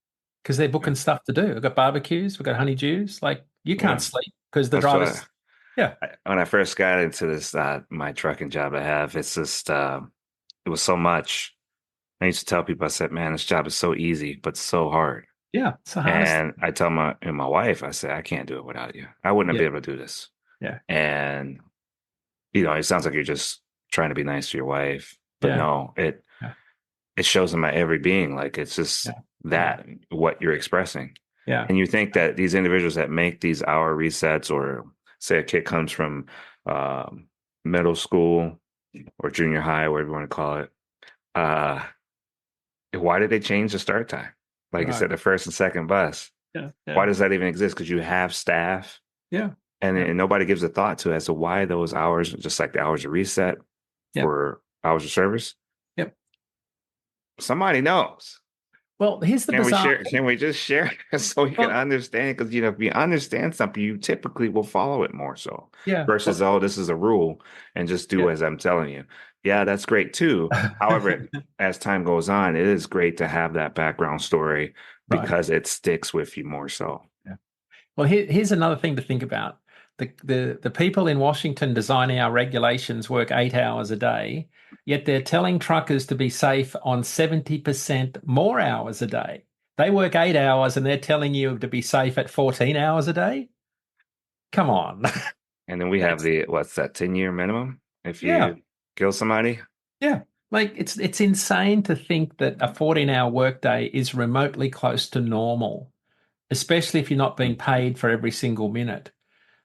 because they're booking stuff to do. We've got barbecues, we've got honeydews. Like you can't Yeah. sleep because the That's driver's, yeah. when I first got into this, my trucking job I have, it's just it was so much. I used to tell people, I said, "Man, this job is so easy, but so hard." Yeah, it's the hardest. And I tell my wife, I said, "I can't do it without you. I wouldn't have Yeah, been able to do this." yeah, And it sounds like you're just trying to be nice to your wife, but yeah, no, yeah, it shows in my every being, like it's just yeah, that what you're expressing. yeah, And you think that these individuals that make these hour resets, or say a kid comes from um, middle school or junior high, whatever you want to call it, uh, why did they change the start time? Like you right. said, the first and second bus. Yeah, Why yeah, does that even exist? Because you have staff, yeah, and, yeah, and nobody gives a thought to as to why those hours, just like the hours of reset yeah, for hours of service. yep. Somebody knows. Well, here's the bizarre thing. Can we just share so you can Well, understand? Because if you understand something, you typically will follow it more so yeah, versus, well, oh, this is a rule and just do yeah. as I'm telling you. Yeah, that's great too. However, as time goes on, it is great to have that background story Right. because it sticks with you more so. Yeah. Well, here's another thing to think about. The people in Washington designing our regulations work 8 hours a day, yet they're telling truckers to be safe on 70% more hours a day. They work 8 hours and they're telling you to be safe at 14 hours a day. Come on. And then we have That's what's that, 10-year minimum if yeah, you kill somebody? yeah. Like it's insane to think that a 14-hour workday is remotely close to normal, especially if you're not being paid for every single minute.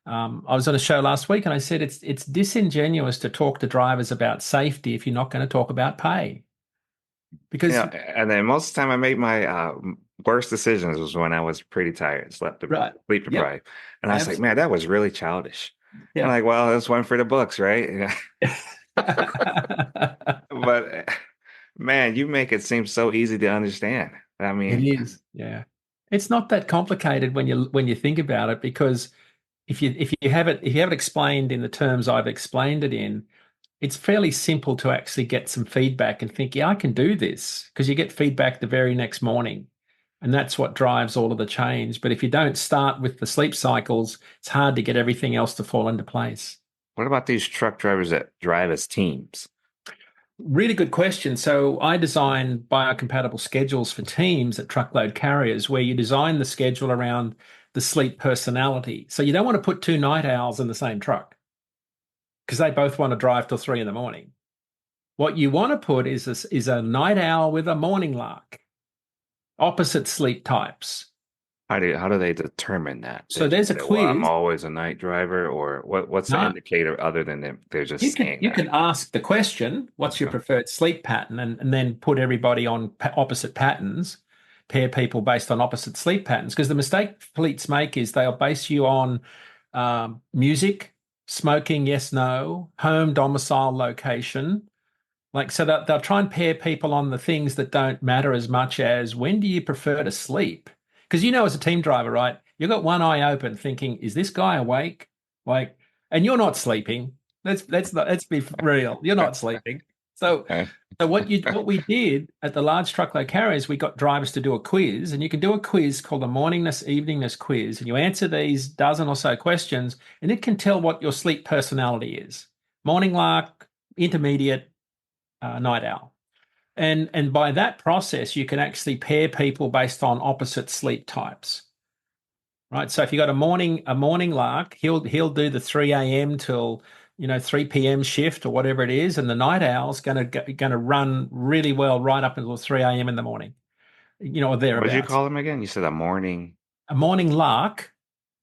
I was on a show last week and I said it's disingenuous to talk to drivers about safety if you're not going to talk about pay. Because And then most of the time I made my worst decisions was when I was pretty tired, right, sleep yep, deprived. And I was like, absolutely, man, that was really childish. I'm yeah. like, well, that's one for the books, right? But man, you make it seem so easy to understand. I It mean, is, yeah. It's not that complicated when you think about it because if you have it explained in the terms I've explained it in, it's fairly simple to actually get some feedback and think, yeah, I can do this because you get feedback the very next morning. And that's what drives all of the change. But if you don't start with the sleep cycles, it's hard to get everything else to fall into place. what about these truck drivers that drive as teams? Really good question. So I design biocompatible schedules for teams at truckload carriers where you design the schedule around the sleep personality. So you don't want to put two night owls in the same truck because they both want to drive till 3 in the morning. What you want to put is a night owl with a morning lark, opposite sleep types. How do they determine that? They So there's just a say, well, I'm quiz. always a night driver, or what's the No, indicator other than they're just saying you that? can ask the question, what's your Okay. preferred sleep pattern? And then put everybody on opposite patterns, pair people based on opposite sleep patterns. Because the mistake fleets make is they'll base you on music, smoking, yes, no, home, domicile, location. Like, so that they'll try and pair people on the things that don't matter as much as when do you prefer to sleep? Because as a team driver, right? You've got one eye open thinking, is this guy awake? Like, and you're not sleeping. Let's be real. You're not sleeping. So Okay. what we did at the large truckload carriers, we got drivers to do a quiz, and you can do a quiz called a morningness eveningness quiz, and you answer these dozen or so questions, and it can tell what your sleep personality is. Morning lark, intermediate, night owl. And by that process, you can actually pair people based on opposite sleep types. Right. So if you got a morning lark, he'll do the 3 a.m. till 3 p.m. shift or whatever it is, and the night owl's gonna run really well right up until 3 a.m. in the morning, or What did you thereabouts. call them again? You said a morning. A morning lark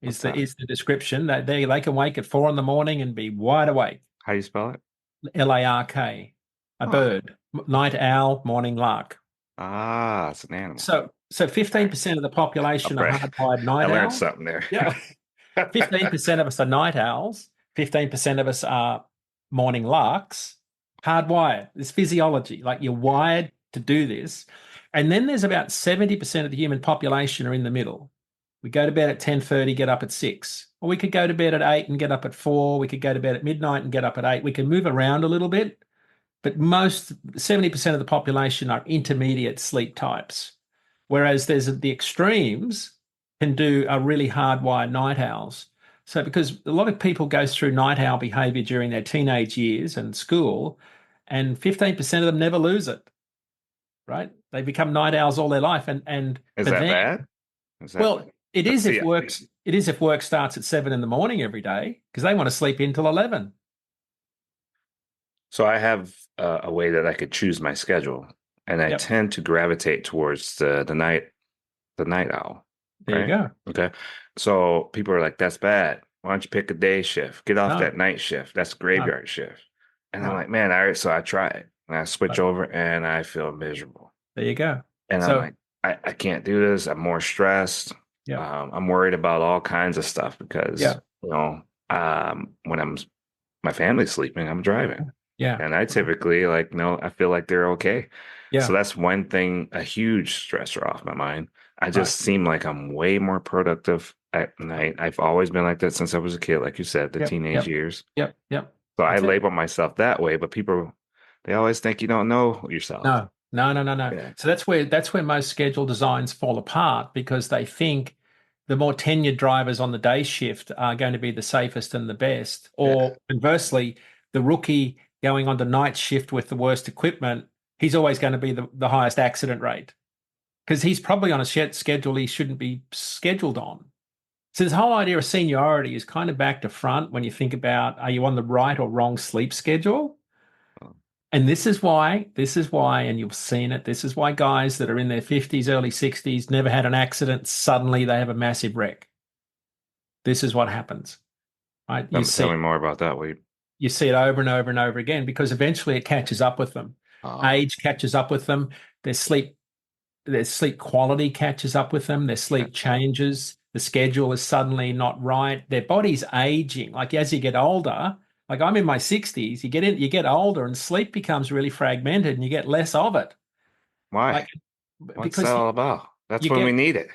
What's is the that? description that they can wake at 4 in the morning and be wide awake. How do you spell it? LARK, a Huh. bird, night owl, morning lark. Ah, it's an animal. So 15% of the population are Okay. hardwired I night learned owls. something there. Yeah. 15% of us are night owls. 15% of us are morning larks. Hardwired. It's physiology. Like you're wired to do this. And then there's about 70% of the human population are in the middle. We go to bed at 10:30, get up at 6. Or we could go to bed at 8 and get up at 4. We could go to bed at midnight and get up at 8. We can move around a little bit, but most 70% of the population are intermediate sleep types. Whereas there's the extremes are really hardwired night owls. So because a lot of people go through night owl behavior during their teenage years and school, and 15% of them never lose it, right? They become night owls all their life. And Is for that them, bad? Is that well, it let's is see. if work starts at 7 in the morning every day, because they want to sleep in till 11. So I have a way that I could choose my schedule, and I Yep. tend to gravitate towards the night owl. There you Right? go. Okay. So people are like, "That's bad. Why don't you pick a day shift? Get off No, that night shift. That's no, graveyard shift." And I'm no. like, "Man, all right." So I try it, and I switch Right. over, and I feel miserable. There you go. And I'm So, like, I can't do this. I'm more stressed. yeah, I'm worried about all kinds of stuff because yeah, when my family's sleeping, I'm driving. yeah, And I typically like, no, I feel like they're okay. So yeah, that's one thing, a huge stressor off my mind. I right. just seem like I'm way more productive at night. I've always been like that since I was a kid, like you said, the Yep, teenage yep, years. yep, yep. So I That's it. label myself that way, but people, they always think you don't know yourself. No, no, no, no, no. Yeah. So that's where most schedule designs fall apart because they think the more tenured drivers on the day shift are going to be the safest and the best. Yeah. Or conversely, the rookie going on the night shift with the worst equipment, he's always going to be the highest accident rate because he's probably on a schedule he shouldn't be scheduled on. So this whole idea of seniority is kind of back to front when you think about are you on the right or wrong sleep schedule? And this is why, and you've seen it, this is why guys that are in their 50s, early 60s, never had an accident, suddenly they have a massive wreck. This is what happens, right? Tell me more about that. You see it over and over and over again because eventually it catches up with them. Oh, Age catches up with them. Their sleep quality catches up with them. Their yeah. sleep changes. The schedule is suddenly not right. Their body's aging. Like as you get older, like I'm in my 60s, you get older and sleep becomes really fragmented and you get less of it. Why? Like What's that because all about? That's you when we get need it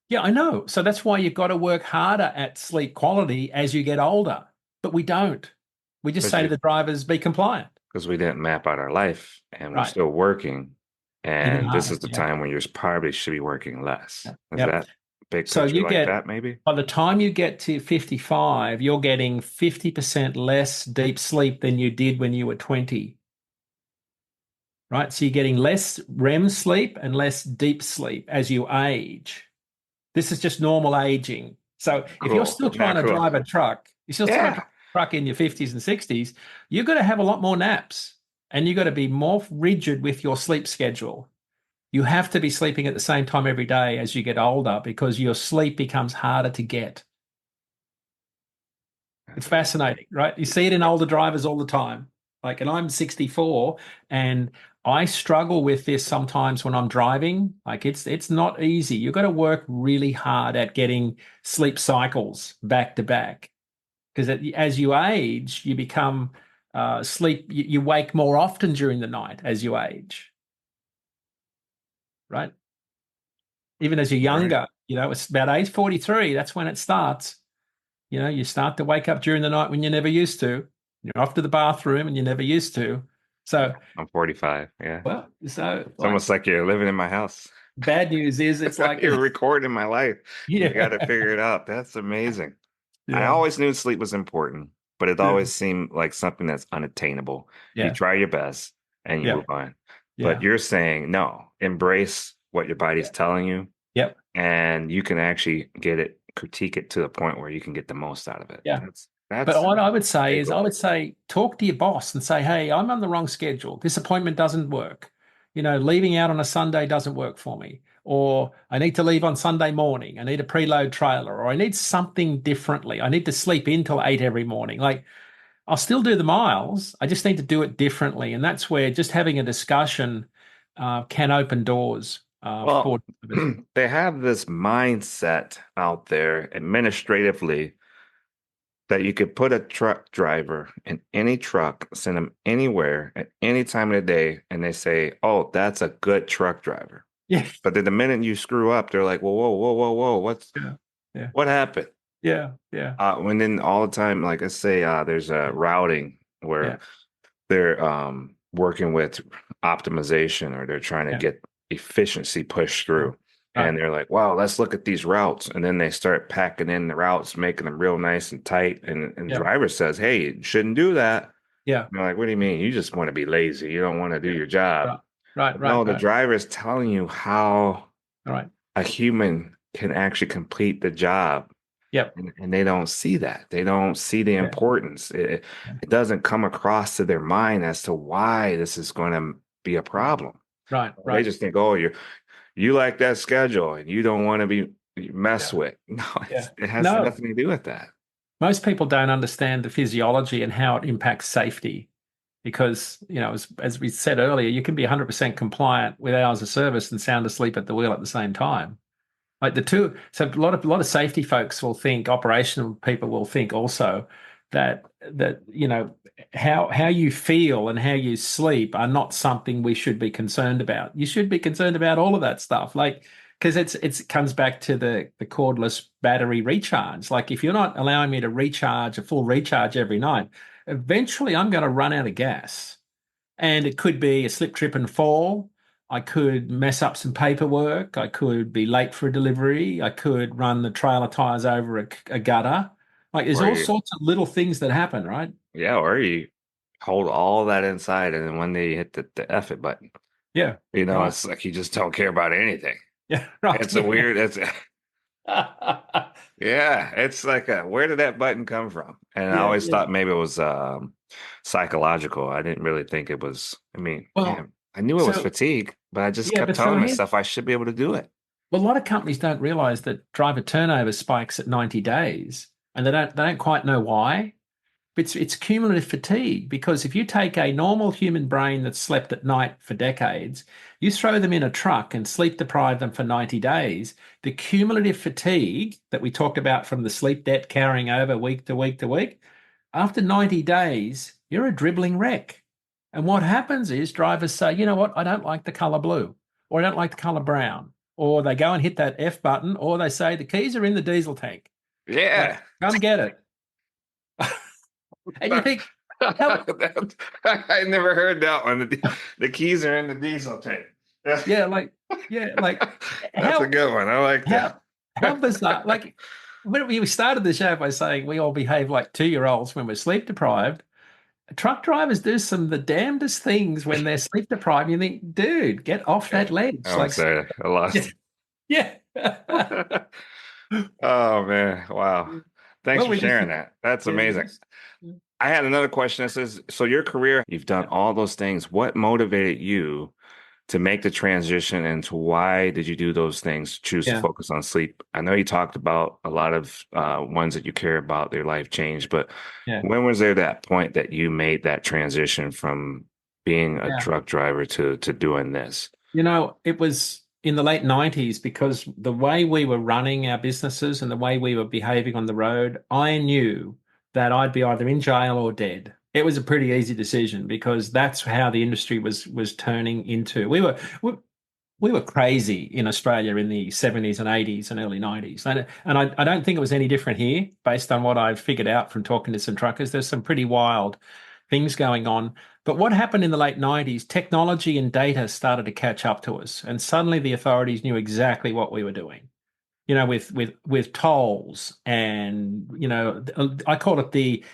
yeah, I know. So that's why you've got to work harder at sleep quality as you get older. But we don't. We just say to the drivers, be compliant. because we didn't map out our life and we're Right. still working. Even And this harder. is the Yeah. time when you probably should be working less. Yeah. Is Yep. that big So picture you like get that, maybe? by the time you get to 55, you're getting 50% less deep sleep than you did when you were 20. Right? So you're getting less REM sleep and less deep sleep as you age. This is just normal aging. So if you're Cool. still trying Not to cool. drive a truck, you're still trying to Yeah. drive a truck in your 50s and 60s, you're going to have a lot more naps. and you've got to be more rigid with your sleep schedule. You have to be sleeping at the same time every day as you get older because your sleep becomes harder to get. It's fascinating, right? You see it in older drivers all the time. Like, and I'm 64 and I struggle with this sometimes when I'm driving. Like it's not easy. You've got to work really hard at getting sleep cycles back to back because as you age, you become you wake more often during the night as you age, right? Even as you're Right. younger, it's about age 43. That's when it starts. You start to wake up during the night when you never used to. You're off to the bathroom and you never used to. So, I'm 45. Yeah. well, so It's like almost like you're living in my house. bad news is it's like, You're recording my life. You got to yeah, figure it out. That's amazing. I yeah, always knew sleep was important, but it yeah, always seemed like something that's unattainable. You yeah, try your best and you yeah, move on. But yeah, you're saying, no, embrace what your body's yeah, telling you, yep, and you can actually critique it to the point where you can get the most out of it. yeah. But That's what I would say big is, I goal. would say, talk to your boss and say, hey, I'm on the wrong schedule. This appointment doesn't work. Leaving out on a Sunday doesn't work for me. Or I need to leave on Sunday morning. I need a preload trailer, or I need something differently. I need to sleep in till 8 every morning. Like, I'll still do the miles. I just need to do it differently. And that's where just having a discussion can open doors Well, for drivers. they have this mindset out there administratively that you could put a truck driver in any truck, send them anywhere at any time of the day, and they say, "Oh, that's a good truck driver." Yeah, But then the minute you screw up, they're like, "Whoa, whoa, whoa, whoa, whoa! yeah, yeah, What happened?" yeah, yeah, When then all the time, like let's say there's a routing yeah, where they're working with optimization or they're trying to yeah, get efficiency pushed yeah. through. Right. And they're like, wow, let's look at these routes. And then they start packing in the routes, making them real nice and tight. And the Yeah, driver says, hey, you shouldn't do that. yeah, And they're like, what do you mean? You just want to be lazy. You don't want to do yeah. your job. Right, right, But no, right, the right. driver is telling you how All right. a human can actually complete the job. Yep. And they don't see that. They don't see the Yeah, importance. It, yeah. it doesn't come across to their mind as to why this is going to be a problem. Right, They right. just think, oh, you like that schedule and you don't want to be messed Yeah, with. No, yeah. it has No, nothing to do with that. most people don't understand the physiology and how it impacts safety because, as we said earlier, you can be 100% compliant with hours of service and sound asleep at the wheel at the same time. Like the two, so a lot of safety folks will think, operational people will think also that how you feel and how you sleep are not something we should be concerned about. You should be concerned about all of that stuff, like because it comes back to the cordless battery recharge. Like if you're not allowing me to recharge a full recharge every night, eventually I'm going to run out of gas. And it could be a slip, trip, and fall. I could mess up some paperwork. I could be late for a delivery. I could run the trailer tires over a gutter. Like there's Or all you, sorts of little things that happen, right? yeah, or you hold all that inside and then one day you hit the F it button. Yeah. Right. It's like you just don't care about anything. Yeah. Right. It's a weird, it's Yeah. yeah, it's like where did that button come from? And I Yeah. always Yeah. thought maybe it was psychological. I didn't really think it was. I mean, Well, man, I knew it was so fatigue, but I just yeah, kept but so telling here, myself I should be able to do it. well, a lot of companies don't realize that driver turnover spikes at 90 days, and they don't quite know why. It's cumulative fatigue because if you take a normal human brain that's slept at night for decades, you throw them in a truck and sleep deprive them for 90 days, the cumulative fatigue that we talked about from the sleep debt carrying over week to week to week, after 90 days, you're a dribbling wreck. And what happens is drivers say, you know what, I don't like the color blue, or I don't like the color brown, or they go and hit that F button, or they say the keys are in the diesel tank. Like, Yeah. come get it. And you think, how, I never heard that one. The keys are in the diesel tank. yeah, like, yeah, like That's a how good one. I like that. how bizarre. Like when we started the show by saying we all behave like 2-year-olds when we're sleep deprived. Truck drivers do some of the damnedest things when they're sleep deprived. You think, dude, get off Yeah. that ledge. I'm Like, sorry. I yeah, lost. yeah. Oh man. Wow. Thanks Well, for we just sharing that. That's yeah, amazing. I had another question that says, so your career, you've done all those things. What motivated you to make the transition, and to why did you do those things, choose to Yeah, focus on sleep? I know you talked about a lot of ones that you care about, their life change, but yeah, when was there that point that you made that transition from being a yeah. truck driver to doing this? It was in the late 90s because the way we were running our businesses and the way we were behaving on the road, I knew that I'd be either in jail or dead. It was a pretty easy decision because that's how the industry was turning into. We were crazy in Australia in the 70s and 80s and early 90s. And I don't think it was any different here based on what I've figured out from talking to some truckers. There's some pretty wild things going on. But what happened in the late 90s, technology and data started to catch up to us. And suddenly the authorities knew exactly what we were doing. With tolls and I call it the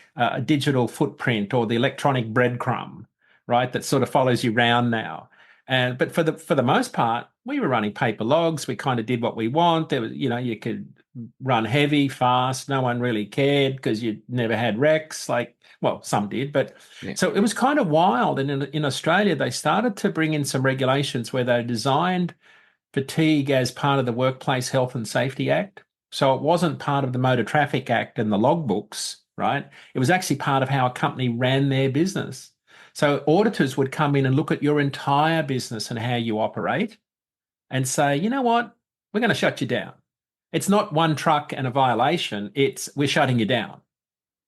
digital footprint or the electronic breadcrumb, right? That sort of follows you round now. But for the most part, we were running paper logs. We kind of did what we want. There was, you could run heavy, fast. No one really cared because you never had wrecks. Like, well, some did, but Yeah. so it was kind of wild. And in Australia, they started to bring in some regulations where they designed fatigue as part of the Workplace Health and Safety Act. So it wasn't part of the Motor Traffic Act and the logbooks, right? It was actually part of how a company ran their business. So auditors would come in and look at your entire business and how you operate and say, you know what? We're going to shut you down. It's not one truck and a violation. It's we're shutting you down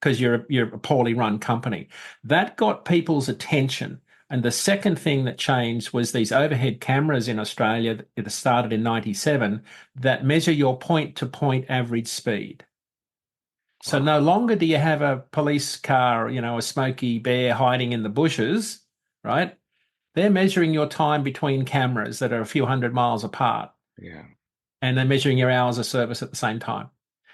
because you're a poorly run company. That got people's attention. And the second thing that changed was these overhead cameras in Australia that started in 97 that measure your point-to-point average speed. So Wow. no longer do you have a police car, a smoky bear hiding in the bushes, right? They're measuring your time between cameras that are a few hundred miles apart, Yeah. and they're measuring your hours of service at the same time.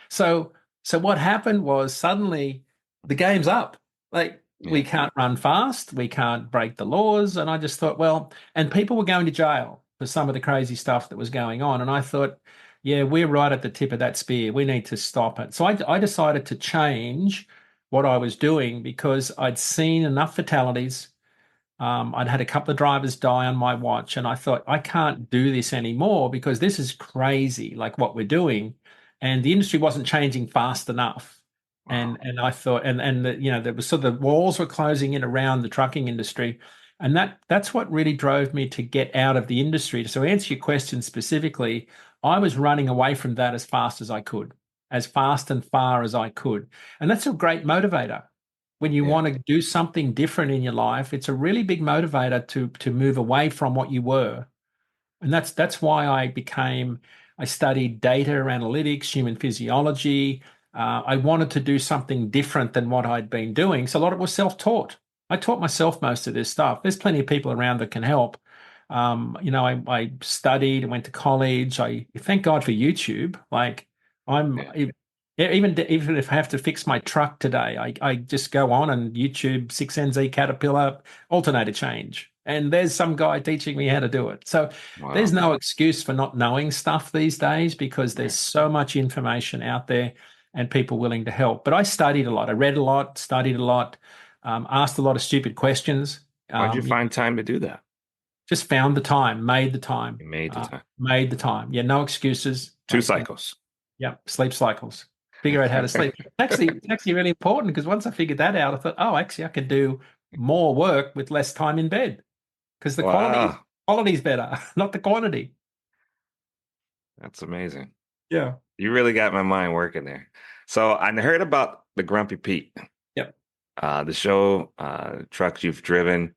So, so what happened was suddenly the game's up. Like we Yeah. can't run fast, we can't break the laws, and I just thought, well, and people were going to jail for some of the crazy stuff that was going on, and I thought, yeah, we're right at the tip of that spear. We need to stop it. So I decided to change what I was doing because I'd seen enough fatalities. I'd had a couple of drivers die on my watch, and I thought, I can't do this anymore because this is crazy, like what we're doing. And the industry wasn't changing fast enough. Wow. And I thought, there was sort of the walls were closing in around the trucking industry. And that's what really drove me to get out of the industry. So to answer your question specifically, I was running away from that as fast as I could, as fast and far as I could. And that's a great motivator when you Yeah. want to do something different in your life. It's a really big motivator to move away from what you were. And that's why I studied data analytics, human physiology. I wanted to do something different than what I'd been doing. So a lot of it was self-taught. I taught myself most of this stuff. There's plenty of people around that can help. I studied and went to college. I thank God for YouTube. Like I'm Yeah. even if I have to fix my truck today, I just go on and YouTube 6NZ Caterpillar alternator change. And there's some guy teaching me how to do it. So there's Wow. no excuse for not knowing stuff these days because Yeah. there's so much information out there and people willing to help. But I studied a lot. I read a lot, studied a lot, asked a lot of stupid questions. Why'd you Um, find time to do that? just found the time, made the time, You made the time. made the time. Yeah, no excuses. Two Like, cycles. yeah, sleep cycles. Figure out how to sleep. It's actually really important because once I figured that out, I thought, oh, actually, I could do more work with less time in bed because the Wow. quality's better, not the quantity. That's amazing. Yeah. You really got my mind working there. So I heard about the Grumpy Pete, Yep. the show, trucks you've driven,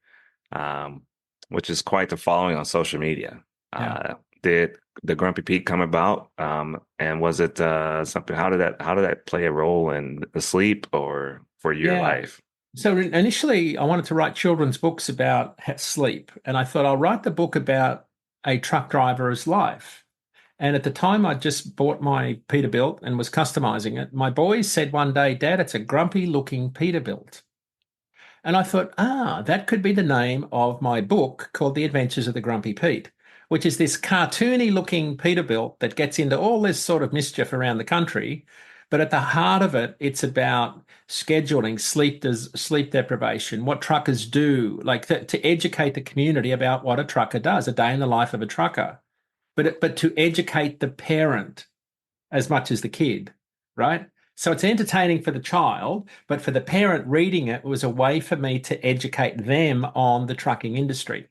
um, which is quite the following on social media. Yeah. Did the Grumpy Pete come about? And was it something? How did that play a role in the sleep or for your Yeah. life? So initially, I wanted to write children's books about sleep, and I thought I'll write the book about a truck driver's life. And at the time, I just bought my Peterbilt and was customizing it. My boys said one day, Dad, it's a grumpy looking Peterbilt. And I thought, that could be the name of my book called The Adventures of the Grumpy Pete, which is this cartoony looking Peterbilt that gets into all this sort of mischief around the country. But at the heart of it, it's about scheduling, sleep deprivation, what truckers do, like to educate the community about what a trucker does, a day in the life of a trucker. But to educate the parent as much as the kid, right? So it's entertaining for the child, but for the parent reading it was a way for me to educate them on the trucking industry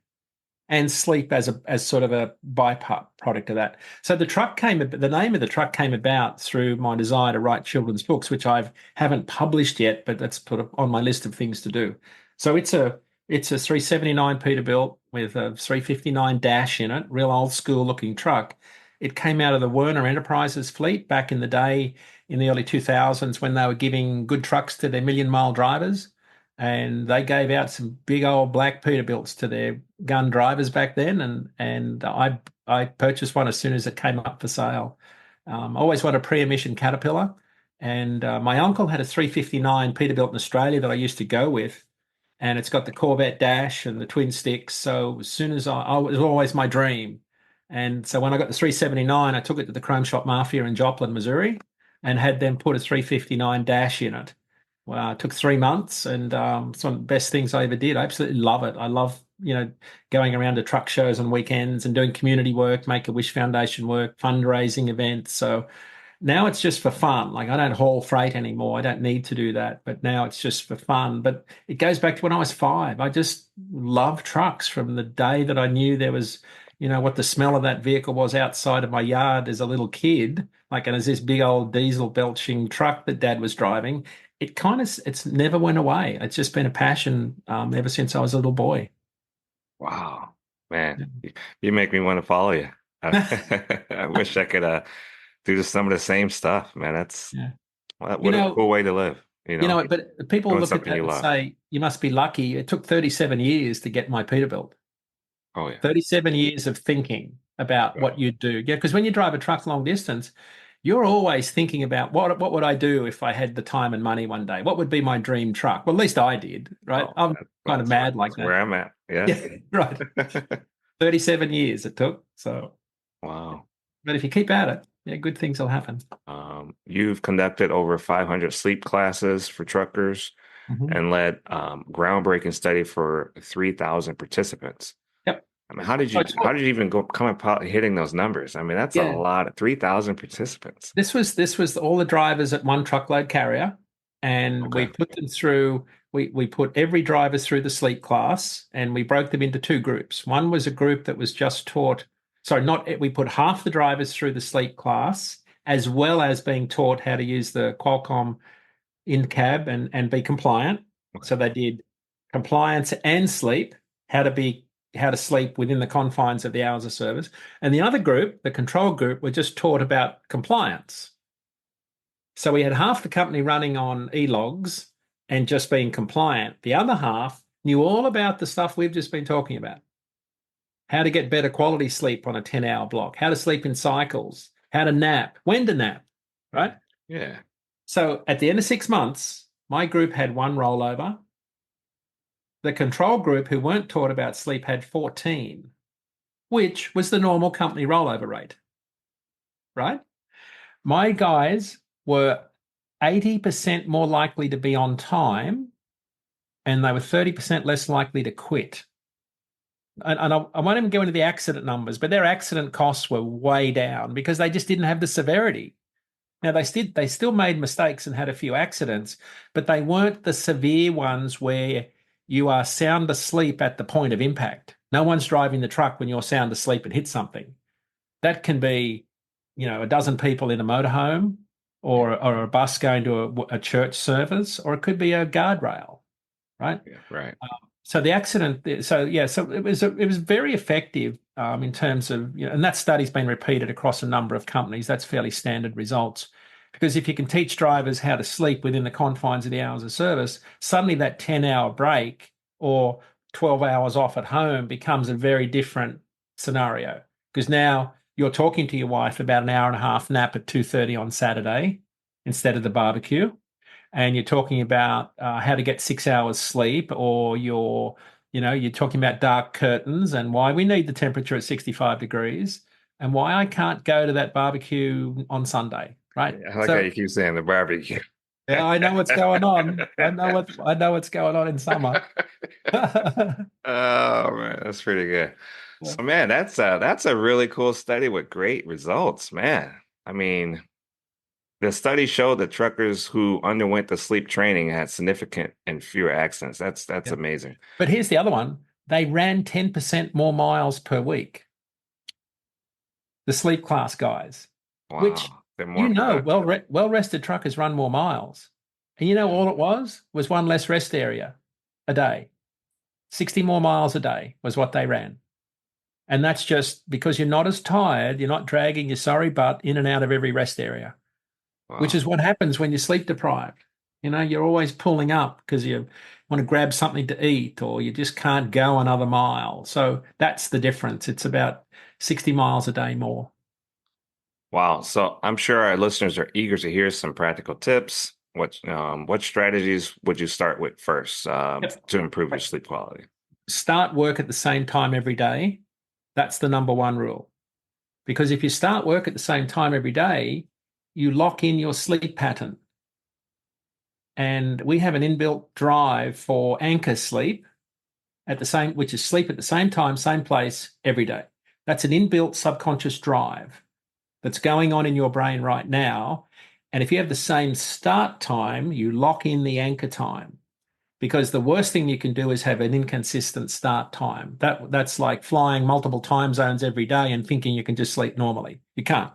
and sleep as sort of a byproduct of that. So the name of the truck came about through my desire to write children's books, which I haven't published yet, but that's put on my list of things to do. So it's a 379 Peterbilt with a 359 dash in it, real old school looking truck. It came out of the Werner Enterprises fleet back in the day in the early 2000s when they were giving good trucks to their million-mile drivers. And they gave out some big old black Peterbilts to their gun drivers back then, and I purchased one as soon as it came up for sale. I always wanted a pre-emission Caterpillar, and my uncle had a 359 Peterbilt in Australia that I used to go with, and it's got the Corvette dash and the twin sticks. So as soon as it was always my dream, and so when I got the 379, I took it to the Chrome Shop Mafia in Joplin, Missouri, and had them put a 359 dash in it. Well, it took 3 months, and it's one of the best things I ever did. I absolutely love it. I love, going around to truck shows on weekends and doing community work, Make-A-Wish Foundation work, fundraising events. So now it's just for fun. Like I don't haul freight anymore. I don't need to do that, but now it's just for fun. But it goes back to when I was 5. I just love trucks from the day that I knew there was, what the smell of that vehicle was outside of my yard as a little kid. Like, and as this big old diesel belching truck that Dad was driving, it's never went away. It's just been a passion ever since I was a little boy. Wow, man, you make me want to follow you. I wish I could do some of the same stuff, man. That's Yeah. what a cool way to live, But people doing look at something that you and love. say, you must be lucky. It took 37 years to get my Peterbilt. Oh yeah, 37 years of thinking about right. what you do. Yeah, because when you drive a truck long distance, you're always thinking about what would I do if I had the time and money one day? What would be my dream truck? Well, at least I did, right? Oh, I'm kind of mad like that's that. where I'm at. Yeah. Yeah, right. 37 years it took. So, Wow. but if you keep at it, yeah, good things will happen. You've conducted over 500 sleep classes for truckers Mhm. and led groundbreaking study for 3,000 participants. Yep. I mean, So how did you even come about hitting those numbers? I mean, that's a yeah, lot of 3,000 participants. this was all the drivers at one truckload carrier, and we Okay. put them through. We put every driver through the sleep class, and we broke them into 2 groups. One was a group that was just taught. Sorry, not we put half the drivers through the sleep class, as well as being taught how to use the Qualcomm in cab and be compliant. Okay. So they did compliance and sleep, how to sleep within the confines of the hours of service. And the other group, the control group, were just taught about compliance. So we had half the company running on e-logs and just being compliant. The other half knew all about the stuff we've just been talking about. How to get better quality sleep on a 10-hour block, how to sleep in cycles, how to nap, when to nap, right? Yeah. So at the end of 6 months, my group had 1 rollover. The control group, who weren't taught about sleep, had 14, which was the normal company rollover rate, right? My guys were 80% more likely to be on time, and they were 30% less likely to quit. And I won't even go into the accident numbers, but their accident costs were way down because they just didn't have the severity. Now they still made mistakes and had a few accidents, but they weren't the severe ones where you are sound asleep at the point of impact. No one's driving the truck when you're sound asleep and hit something. That can be, a dozen people in a motorhome, or a bus going to a church service, or it could be a guardrail, right? Yeah. Right. So the accident, so yeah, so it was very effective in terms of, and that study's been repeated across a number of companies. That's fairly standard results, because if you can teach drivers how to sleep within the confines of the hours of service, suddenly that 10-hour break or 12 hours off at home becomes a very different scenario, because now you're talking to your wife about an hour and a half nap at 2:30 on Saturday instead of the barbecue, and you're talking about how to get 6 hours sleep, or you're talking about dark curtains and why we need the temperature at 65 degrees, and why I can't go to that barbecue on Sunday. right? I like how So you keep saying the barbecue. yeah, I know what's going on. I know what's going on in summer. Oh man, that's pretty good. So man, that's a really cool study with great results, man. I mean, the study showed that truckers who underwent the sleep training had significant and fewer accidents. That's Yeah. amazing. But here's the other one. They ran 10% more miles per week, the sleep class guys, which Wow, they're more productive. well-rested truckers run more miles. And all it was one less rest area a day. 60 more miles a day was what they ran. And that's just because you're not as tired, you're not dragging your sorry butt in and out of every rest area, which Wow. is what happens when you're sleep deprived. You're always pulling up because you want to grab something to eat or you just can't go another mile. So that's the difference. It's about 60 miles a day more. Wow. So I'm sure our listeners are eager to hear some practical tips. What strategies would you start with first Yep. to improve your sleep quality? Start work at the same time every day. That's the number one rule. Because if you start work at the same time every day, you lock in your sleep pattern. And we have an inbuilt drive for anchor sleep which is sleep at the same time, same place every day. That's an inbuilt subconscious drive that's going on in your brain right now. And if you have the same start time, you lock in the anchor time. Because the worst thing you can do is have an inconsistent start time. That's like flying multiple time zones every day and thinking you can just sleep normally. You can't.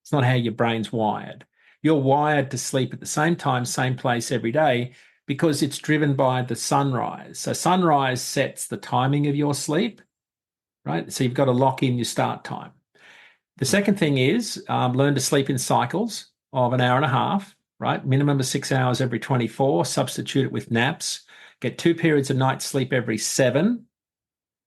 It's not how your brain's wired. You're wired to sleep at the same time, same place every day because it's driven by the sunrise. So sunrise sets the timing of your sleep, right? So you've got to lock in your start time. The second thing is learn to sleep in cycles of an hour and a half, right? Minimum of 6 hours every 24. Substitute it with naps. Get 2 periods of night sleep every 7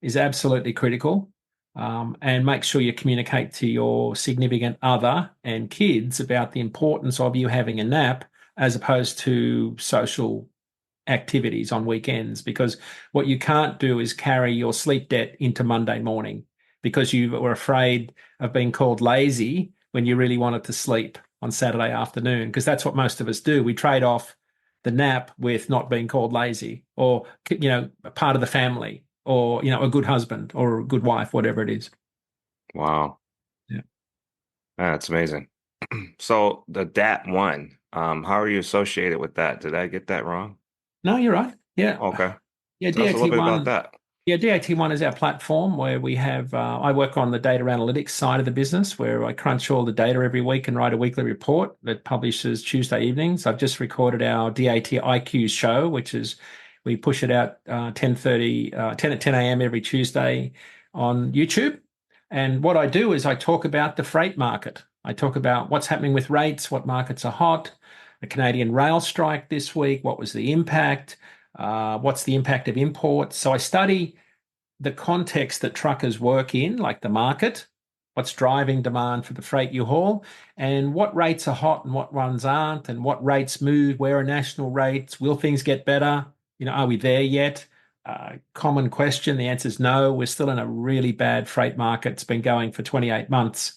is absolutely critical. And make sure you communicate to your significant other and kids about the importance of you having a nap as opposed to social activities on weekends, because what you can't do is carry your sleep debt into Monday morning because you were afraid of being called lazy when you really wanted to sleep on Saturday afternoon, because that's what most of us do. We trade off the nap with not being called lazy or, a part of the family or, a good husband or a good wife, whatever it is. Wow. Yeah. That's amazing. So the DAT one, how are you associated with that? Did I get that wrong? No, you're right. Yeah. Okay. Yeah. Tell us a little bit about DAT1. that. Yeah, DAT1 is our platform where we have, I work on the data analytics side of the business where I crunch all the data every week and write a weekly report that publishes Tuesday evenings. I've just recorded our DAT IQ show, we push it out 10 at 10 a.m. every Tuesday on YouTube. And what I do is I talk about the freight market. I talk about what's happening with rates, what markets are hot, the Canadian rail strike this week, what was the impact, what's the impact of imports. So I study the context that truckers work in, like the market, what's driving demand for the freight you haul, and what rates are hot and what ones aren't, and what rates move, where are national rates, will things get better? Are we there yet? Common question. The answer is no. We're still in a really bad freight market. It's been going for 28 months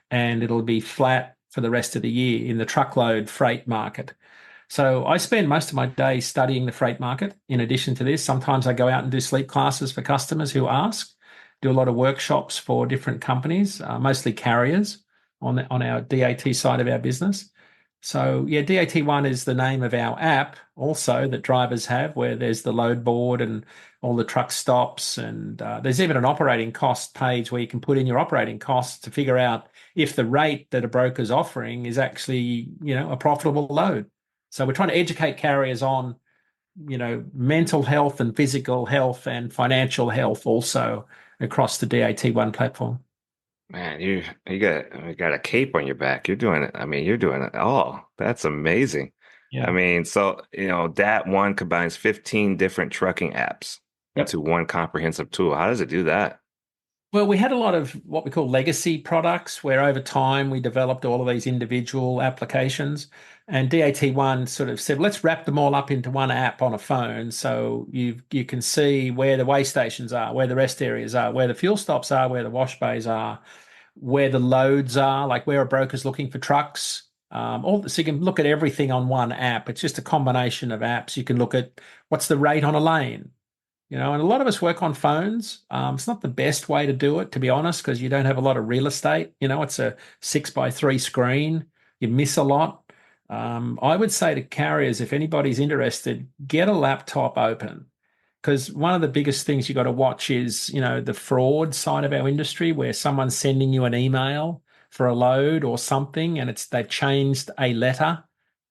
and it'll be flat for the rest of the year in the truckload freight market. So I spend most of my day studying the freight market. In addition to this, sometimes I go out and do sleep classes for customers who ask, do a lot of workshops for different companies, mostly carriers on our DAT side of our business. So yeah, DAT1 is the name of our app also that drivers have, where there's the load board and all the truck stops. And there's even an operating cost page where you can put in your operating costs to figure out if the rate that a broker's offering is actually, a profitable load. So we're trying to educate carriers on, mental health and physical health and financial health also across the DAT1 platform. Man, you got a cape on your back. You're doing it. I mean, you're doing it all. That's amazing. I Yeah. mean, so that one combines 15 different trucking apps Yep. into one comprehensive tool. How does it do that? Well, we had a lot of what we call legacy products where over time we developed all of these individual applications. And DAT1 sort of said, let's wrap them all up into one app on a phone. So you can see where the way stations are, where the rest areas are, where the fuel stops are, where the wash bays are, where the loads are, like where a broker's looking for trucks. So you can look at everything on one app. It's just a combination of apps. You can look at what's the rate on a lane, and a lot of us work on phones. It's not the best way to do it, to be honest, because you don't have a lot of real estate. It's a 6x3 screen. You miss a lot. I would say to carriers, if anybody's interested, get a laptop open, because one of the biggest things you got to watch is, the fraud side of our industry, where someone's sending you an email for a load or something, and they've changed a letter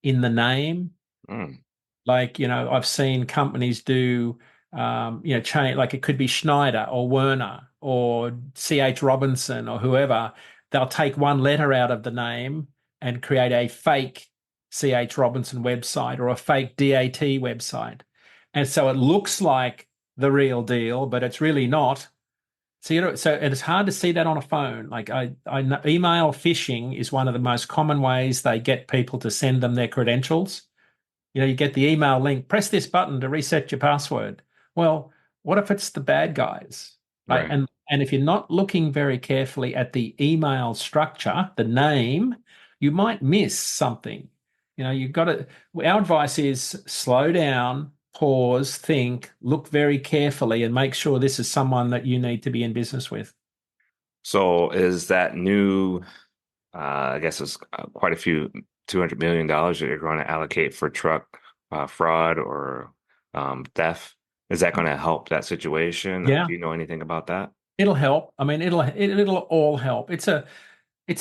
in the name. Mm. Like, I've seen companies do, change, like it could be Schneider or Werner or CH Robinson or whoever. They'll take one letter out of the name and create a fake CH Robinson website or a fake DAT website. And so it looks like the real deal, but it's really not. So, and it's hard to see that on a phone. Like I know email phishing is one of the most common ways they get people to send them their credentials. You get the email link, press this button to reset your password. Well, what if it's the bad guys? Right? Right. And if you're not looking very carefully at the email structure, the name, you might miss something. You've got to, our advice is slow down, pause, think, look very carefully, and make sure this is someone that you need to be in business with. So is that new, I guess it's quite a few $200 million that you're going to allocate for truck fraud or theft. Is that going to help that situation? Yeah, Do you know anything about that? it'll help. I mean, it'll all help. It's a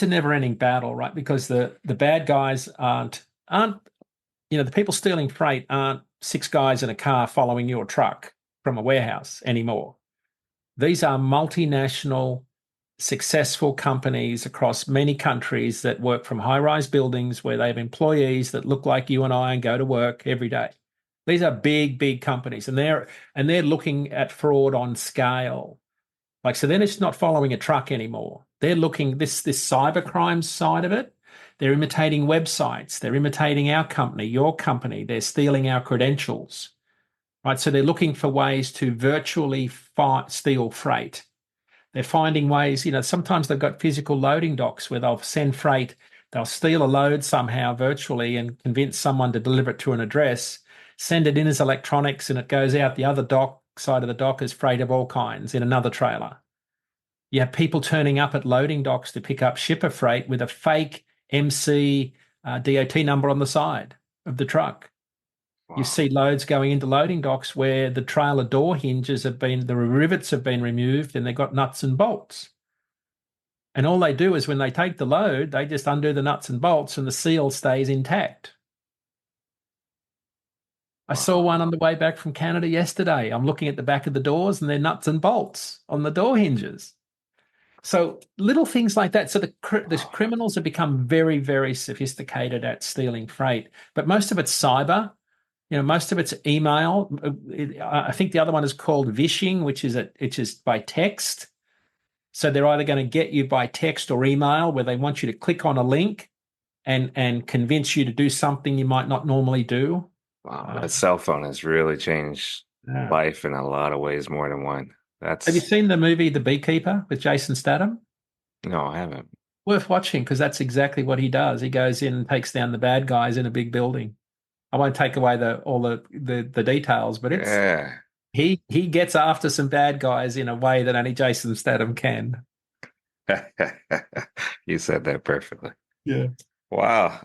never-ending battle, right? Because the bad guys aren't the people stealing freight aren't six guys in a car following your truck from a warehouse anymore. These are multinational, successful companies across many countries that work from high-rise buildings where they have employees that look like you and I and go to work every day. These are big, big companies, and they're looking at fraud on scale. Like, so then it's not following a truck anymore. They're looking this cybercrime side of it. They're imitating websites. They're imitating our company, your company. They're stealing our credentials, right? So they're looking for ways to virtually steal freight. They're finding ways, sometimes they've got physical loading docks where they'll send freight. They'll steal a load somehow virtually and convince someone to deliver it to an address, send it in as electronics, and it goes out the other side of the dock as freight of all kinds in another trailer. You have people turning up at loading docks to pick up shipper freight with a fake MC DOT number on the side of the truck. Wow. You see loads going into loading docks where the trailer door hinges the rivets have been removed and they've got nuts and bolts. And all they do is when they take the load, they just undo the nuts and bolts and the seal stays intact. I saw one on the way back from Canada yesterday. I'm looking at the back of the doors and they're nuts and bolts on the door hinges. So little things like that. So the criminals have become very, very sophisticated at stealing freight, but most of it's cyber. Most of it's email. I think the other one is called vishing, which is by text. So they're either going to get you by text or email, where they want you to click on a link and convince you to do something you might not normally do. Wow, that cell phone has really changed life in a lot of ways, more than one. Have you seen the movie The Beekeeper with Jason Statham? No, I haven't. Worth watching, because that's exactly what he does. He goes in and takes down the bad guys in a big building. I won't take away all the details, but he gets after some bad guys in a way that only Jason Statham can. You said that perfectly. Yeah. Wow.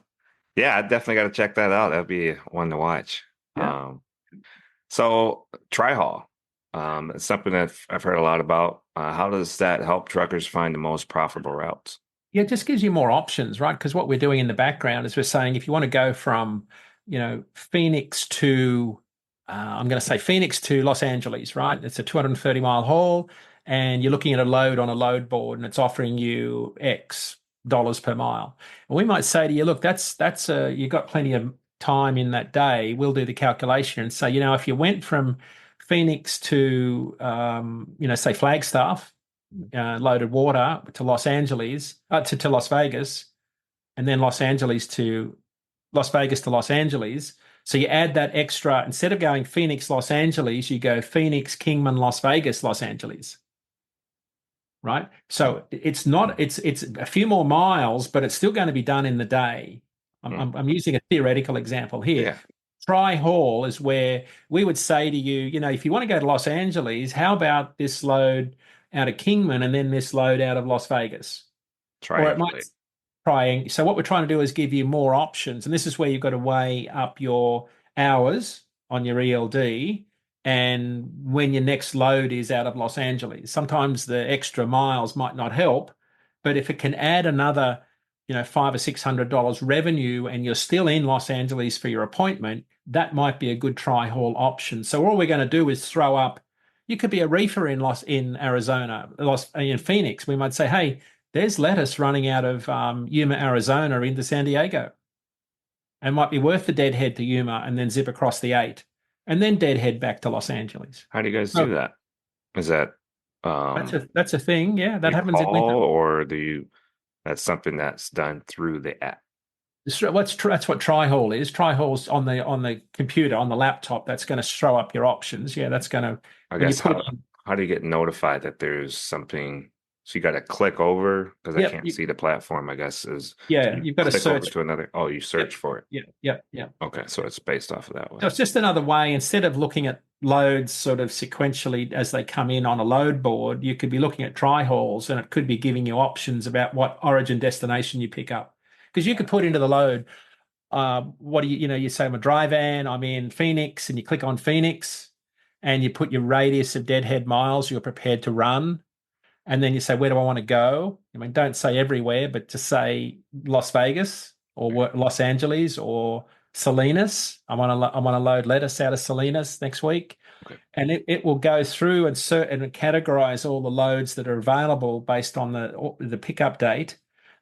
Yeah, I definitely got to check that out. That'd be one to watch. Yeah. So Tri-Haul, it's something that I've heard a lot about. How does that help truckers find the most profitable routes? Yeah, it just gives you more options, right? Because what we're doing in the background is we're saying if you want to go from, Phoenix to, I'm going to say Phoenix to Los Angeles, right? It's a 230-mile haul, and you're looking at a load on a load board, and it's offering you X dollars per mile. And we might say to you, look, that's you've got plenty of time in that day. We'll do the calculation and say, if you went from Phoenix to, say Flagstaff, loaded water to Los Angeles, to Las Vegas, and then Los Vegas to Los Angeles. So you add that extra, instead of going Phoenix, Los Angeles, you go Phoenix, Kingman, Las Vegas, Los Angeles. Right? So it's a few more miles, but it's still going to be done in the day. I'm using a theoretical example here. Yeah. Tri-haul is where we would say to you, if you want to go to Los Angeles, how about this load out of Kingman and then this load out of Las Vegas? Or it might Triangulate. So what we're trying to do is give you more options. And this is where you've got to weigh up your hours on your ELD and when your next load is out of Los Angeles. Sometimes the extra miles might not help, but if it can add another, $500 or $600 revenue and you're still in Los Angeles for your appointment, that might be a good tri-haul option. So all we're going to do is throw up, you could be a reefer in Arizona, in Phoenix. We might say, hey, there's lettuce running out of Yuma, Arizona into San Diego. It might be worth the deadhead to Yuma and then zip across the 8 and then deadhead back to Los Angeles. How do you guys do that? Is that that's a thing? Yeah, that happens in winter. Or that's something that's done through the app? That's what tri-haul is. Tri-haul's on the computer, on the laptop. That's going to throw up your options. Yeah, that's going to. I guess how do you get notified that there's something? So you got to click over because I can't see the platform. I guess you've got to search over to another. Oh, you search for it. Yeah. Okay, so it's based off of that way. So it's just another way. Instead of looking at loads sort of sequentially as they come in on a load board, you could be looking at tri-hauls, and it could be giving you options about what origin destination you pick up. Because you could put into the load, what do you say, I'm a dry van, I'm in Phoenix, and you click on Phoenix, and you put your radius of deadhead miles you're prepared to run. And then you say, where do I want to go? I mean, don't say everywhere, but to say Las Vegas or Los Angeles or Salinas. I want to load lettuce out of Salinas next week. Okay. And it will go through and categorize all the loads that are available based on the pickup date.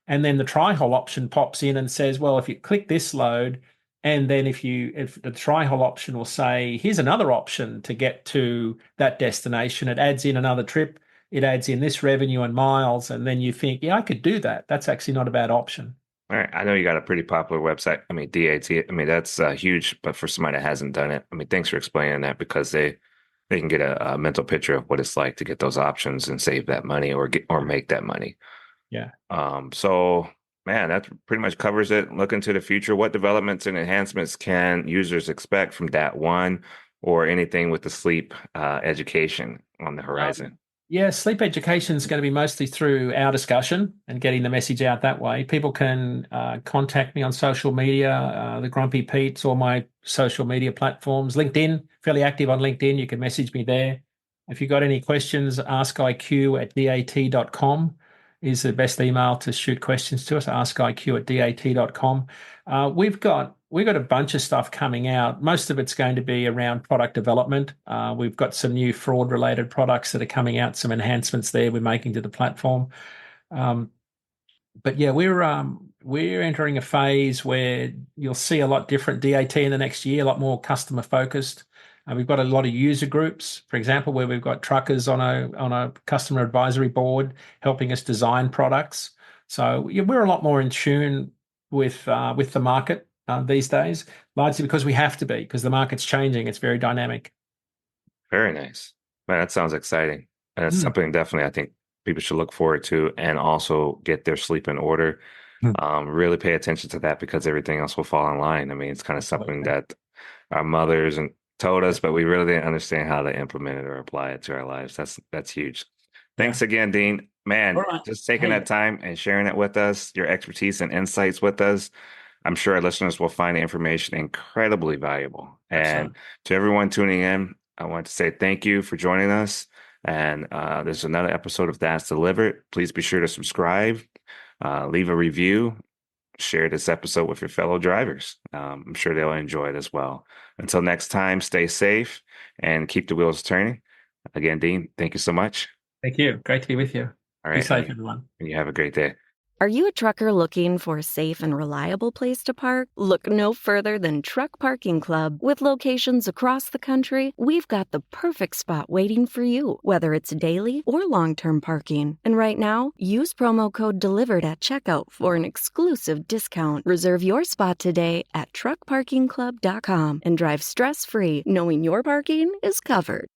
And then the tri-haul option pops in and says, well, if you click this load, and then if the tri-haul option will say, here's another option to get to that destination, it adds in another trip. It adds in this revenue and miles, and then you think, yeah, I could do that. That's actually not a bad option. All right. I know you got a pretty popular website. I mean, DAT, I mean, that's huge, but for somebody that hasn't done it, I mean, thanks for explaining that because they can get a mental picture of what it's like to get those options and save that money or make that money. Yeah. So, man, that pretty much covers it. Look into the future. What developments and enhancements can users expect from DAT One or anything with the sleep education on the horizon? Yeah, sleep education is going to be mostly through our discussion and getting the message out that way. People can contact me on social media, the Grumpy Pete's, or my social media platforms. LinkedIn, fairly active on LinkedIn. You can message me there. If you've got any questions, askiq@dat.com is the best email to shoot questions to us, askiq@dat.com. We've got a bunch of stuff coming out. Most of it's going to be around product development. We've got some new fraud-related products that are coming out, some enhancements there we're making to the platform. But yeah, we're entering a phase where you'll see a lot different DAT in the next year, a lot more customer focused. We've got a lot of user groups, for example, where we've got truckers on a customer advisory board helping us design products. So yeah, we're a lot more in tune with the market these days, largely because we have to be, because the market's changing. It's very dynamic. Very nice. Man, that sounds exciting. And it's something definitely I think people should look forward to and also get their sleep in order. Really pay attention to that because everything else will fall in line. I mean, it's kind of something that our mothers told us, but we really didn't understand how to implement it or apply it to our lives. That's huge. Thanks again, Dean. Man, just taking that time and sharing it with us, your expertise and insights with us. I'm sure our listeners will find the information incredibly valuable. And to everyone tuning in, I want to say thank you for joining us. And there's another episode of That's Delivered. Please be sure to subscribe, leave a review, share this episode with your fellow drivers. I'm sure they'll enjoy it as well. Until next time, stay safe and keep the wheels turning. Again, Dean, thank you so much. Thank you. Great to be with you. All right. Be safe, everyone. And you have a great day. Are you a trucker looking for a safe and reliable place to park? Look no further than Truck Parking Club. With locations across the country, we've got the perfect spot waiting for you, whether it's daily or long-term parking. And right now, use promo code DELIVERED at checkout for an exclusive discount. Reserve your spot today at truckparkingclub.com and drive stress-free, knowing your parking is covered.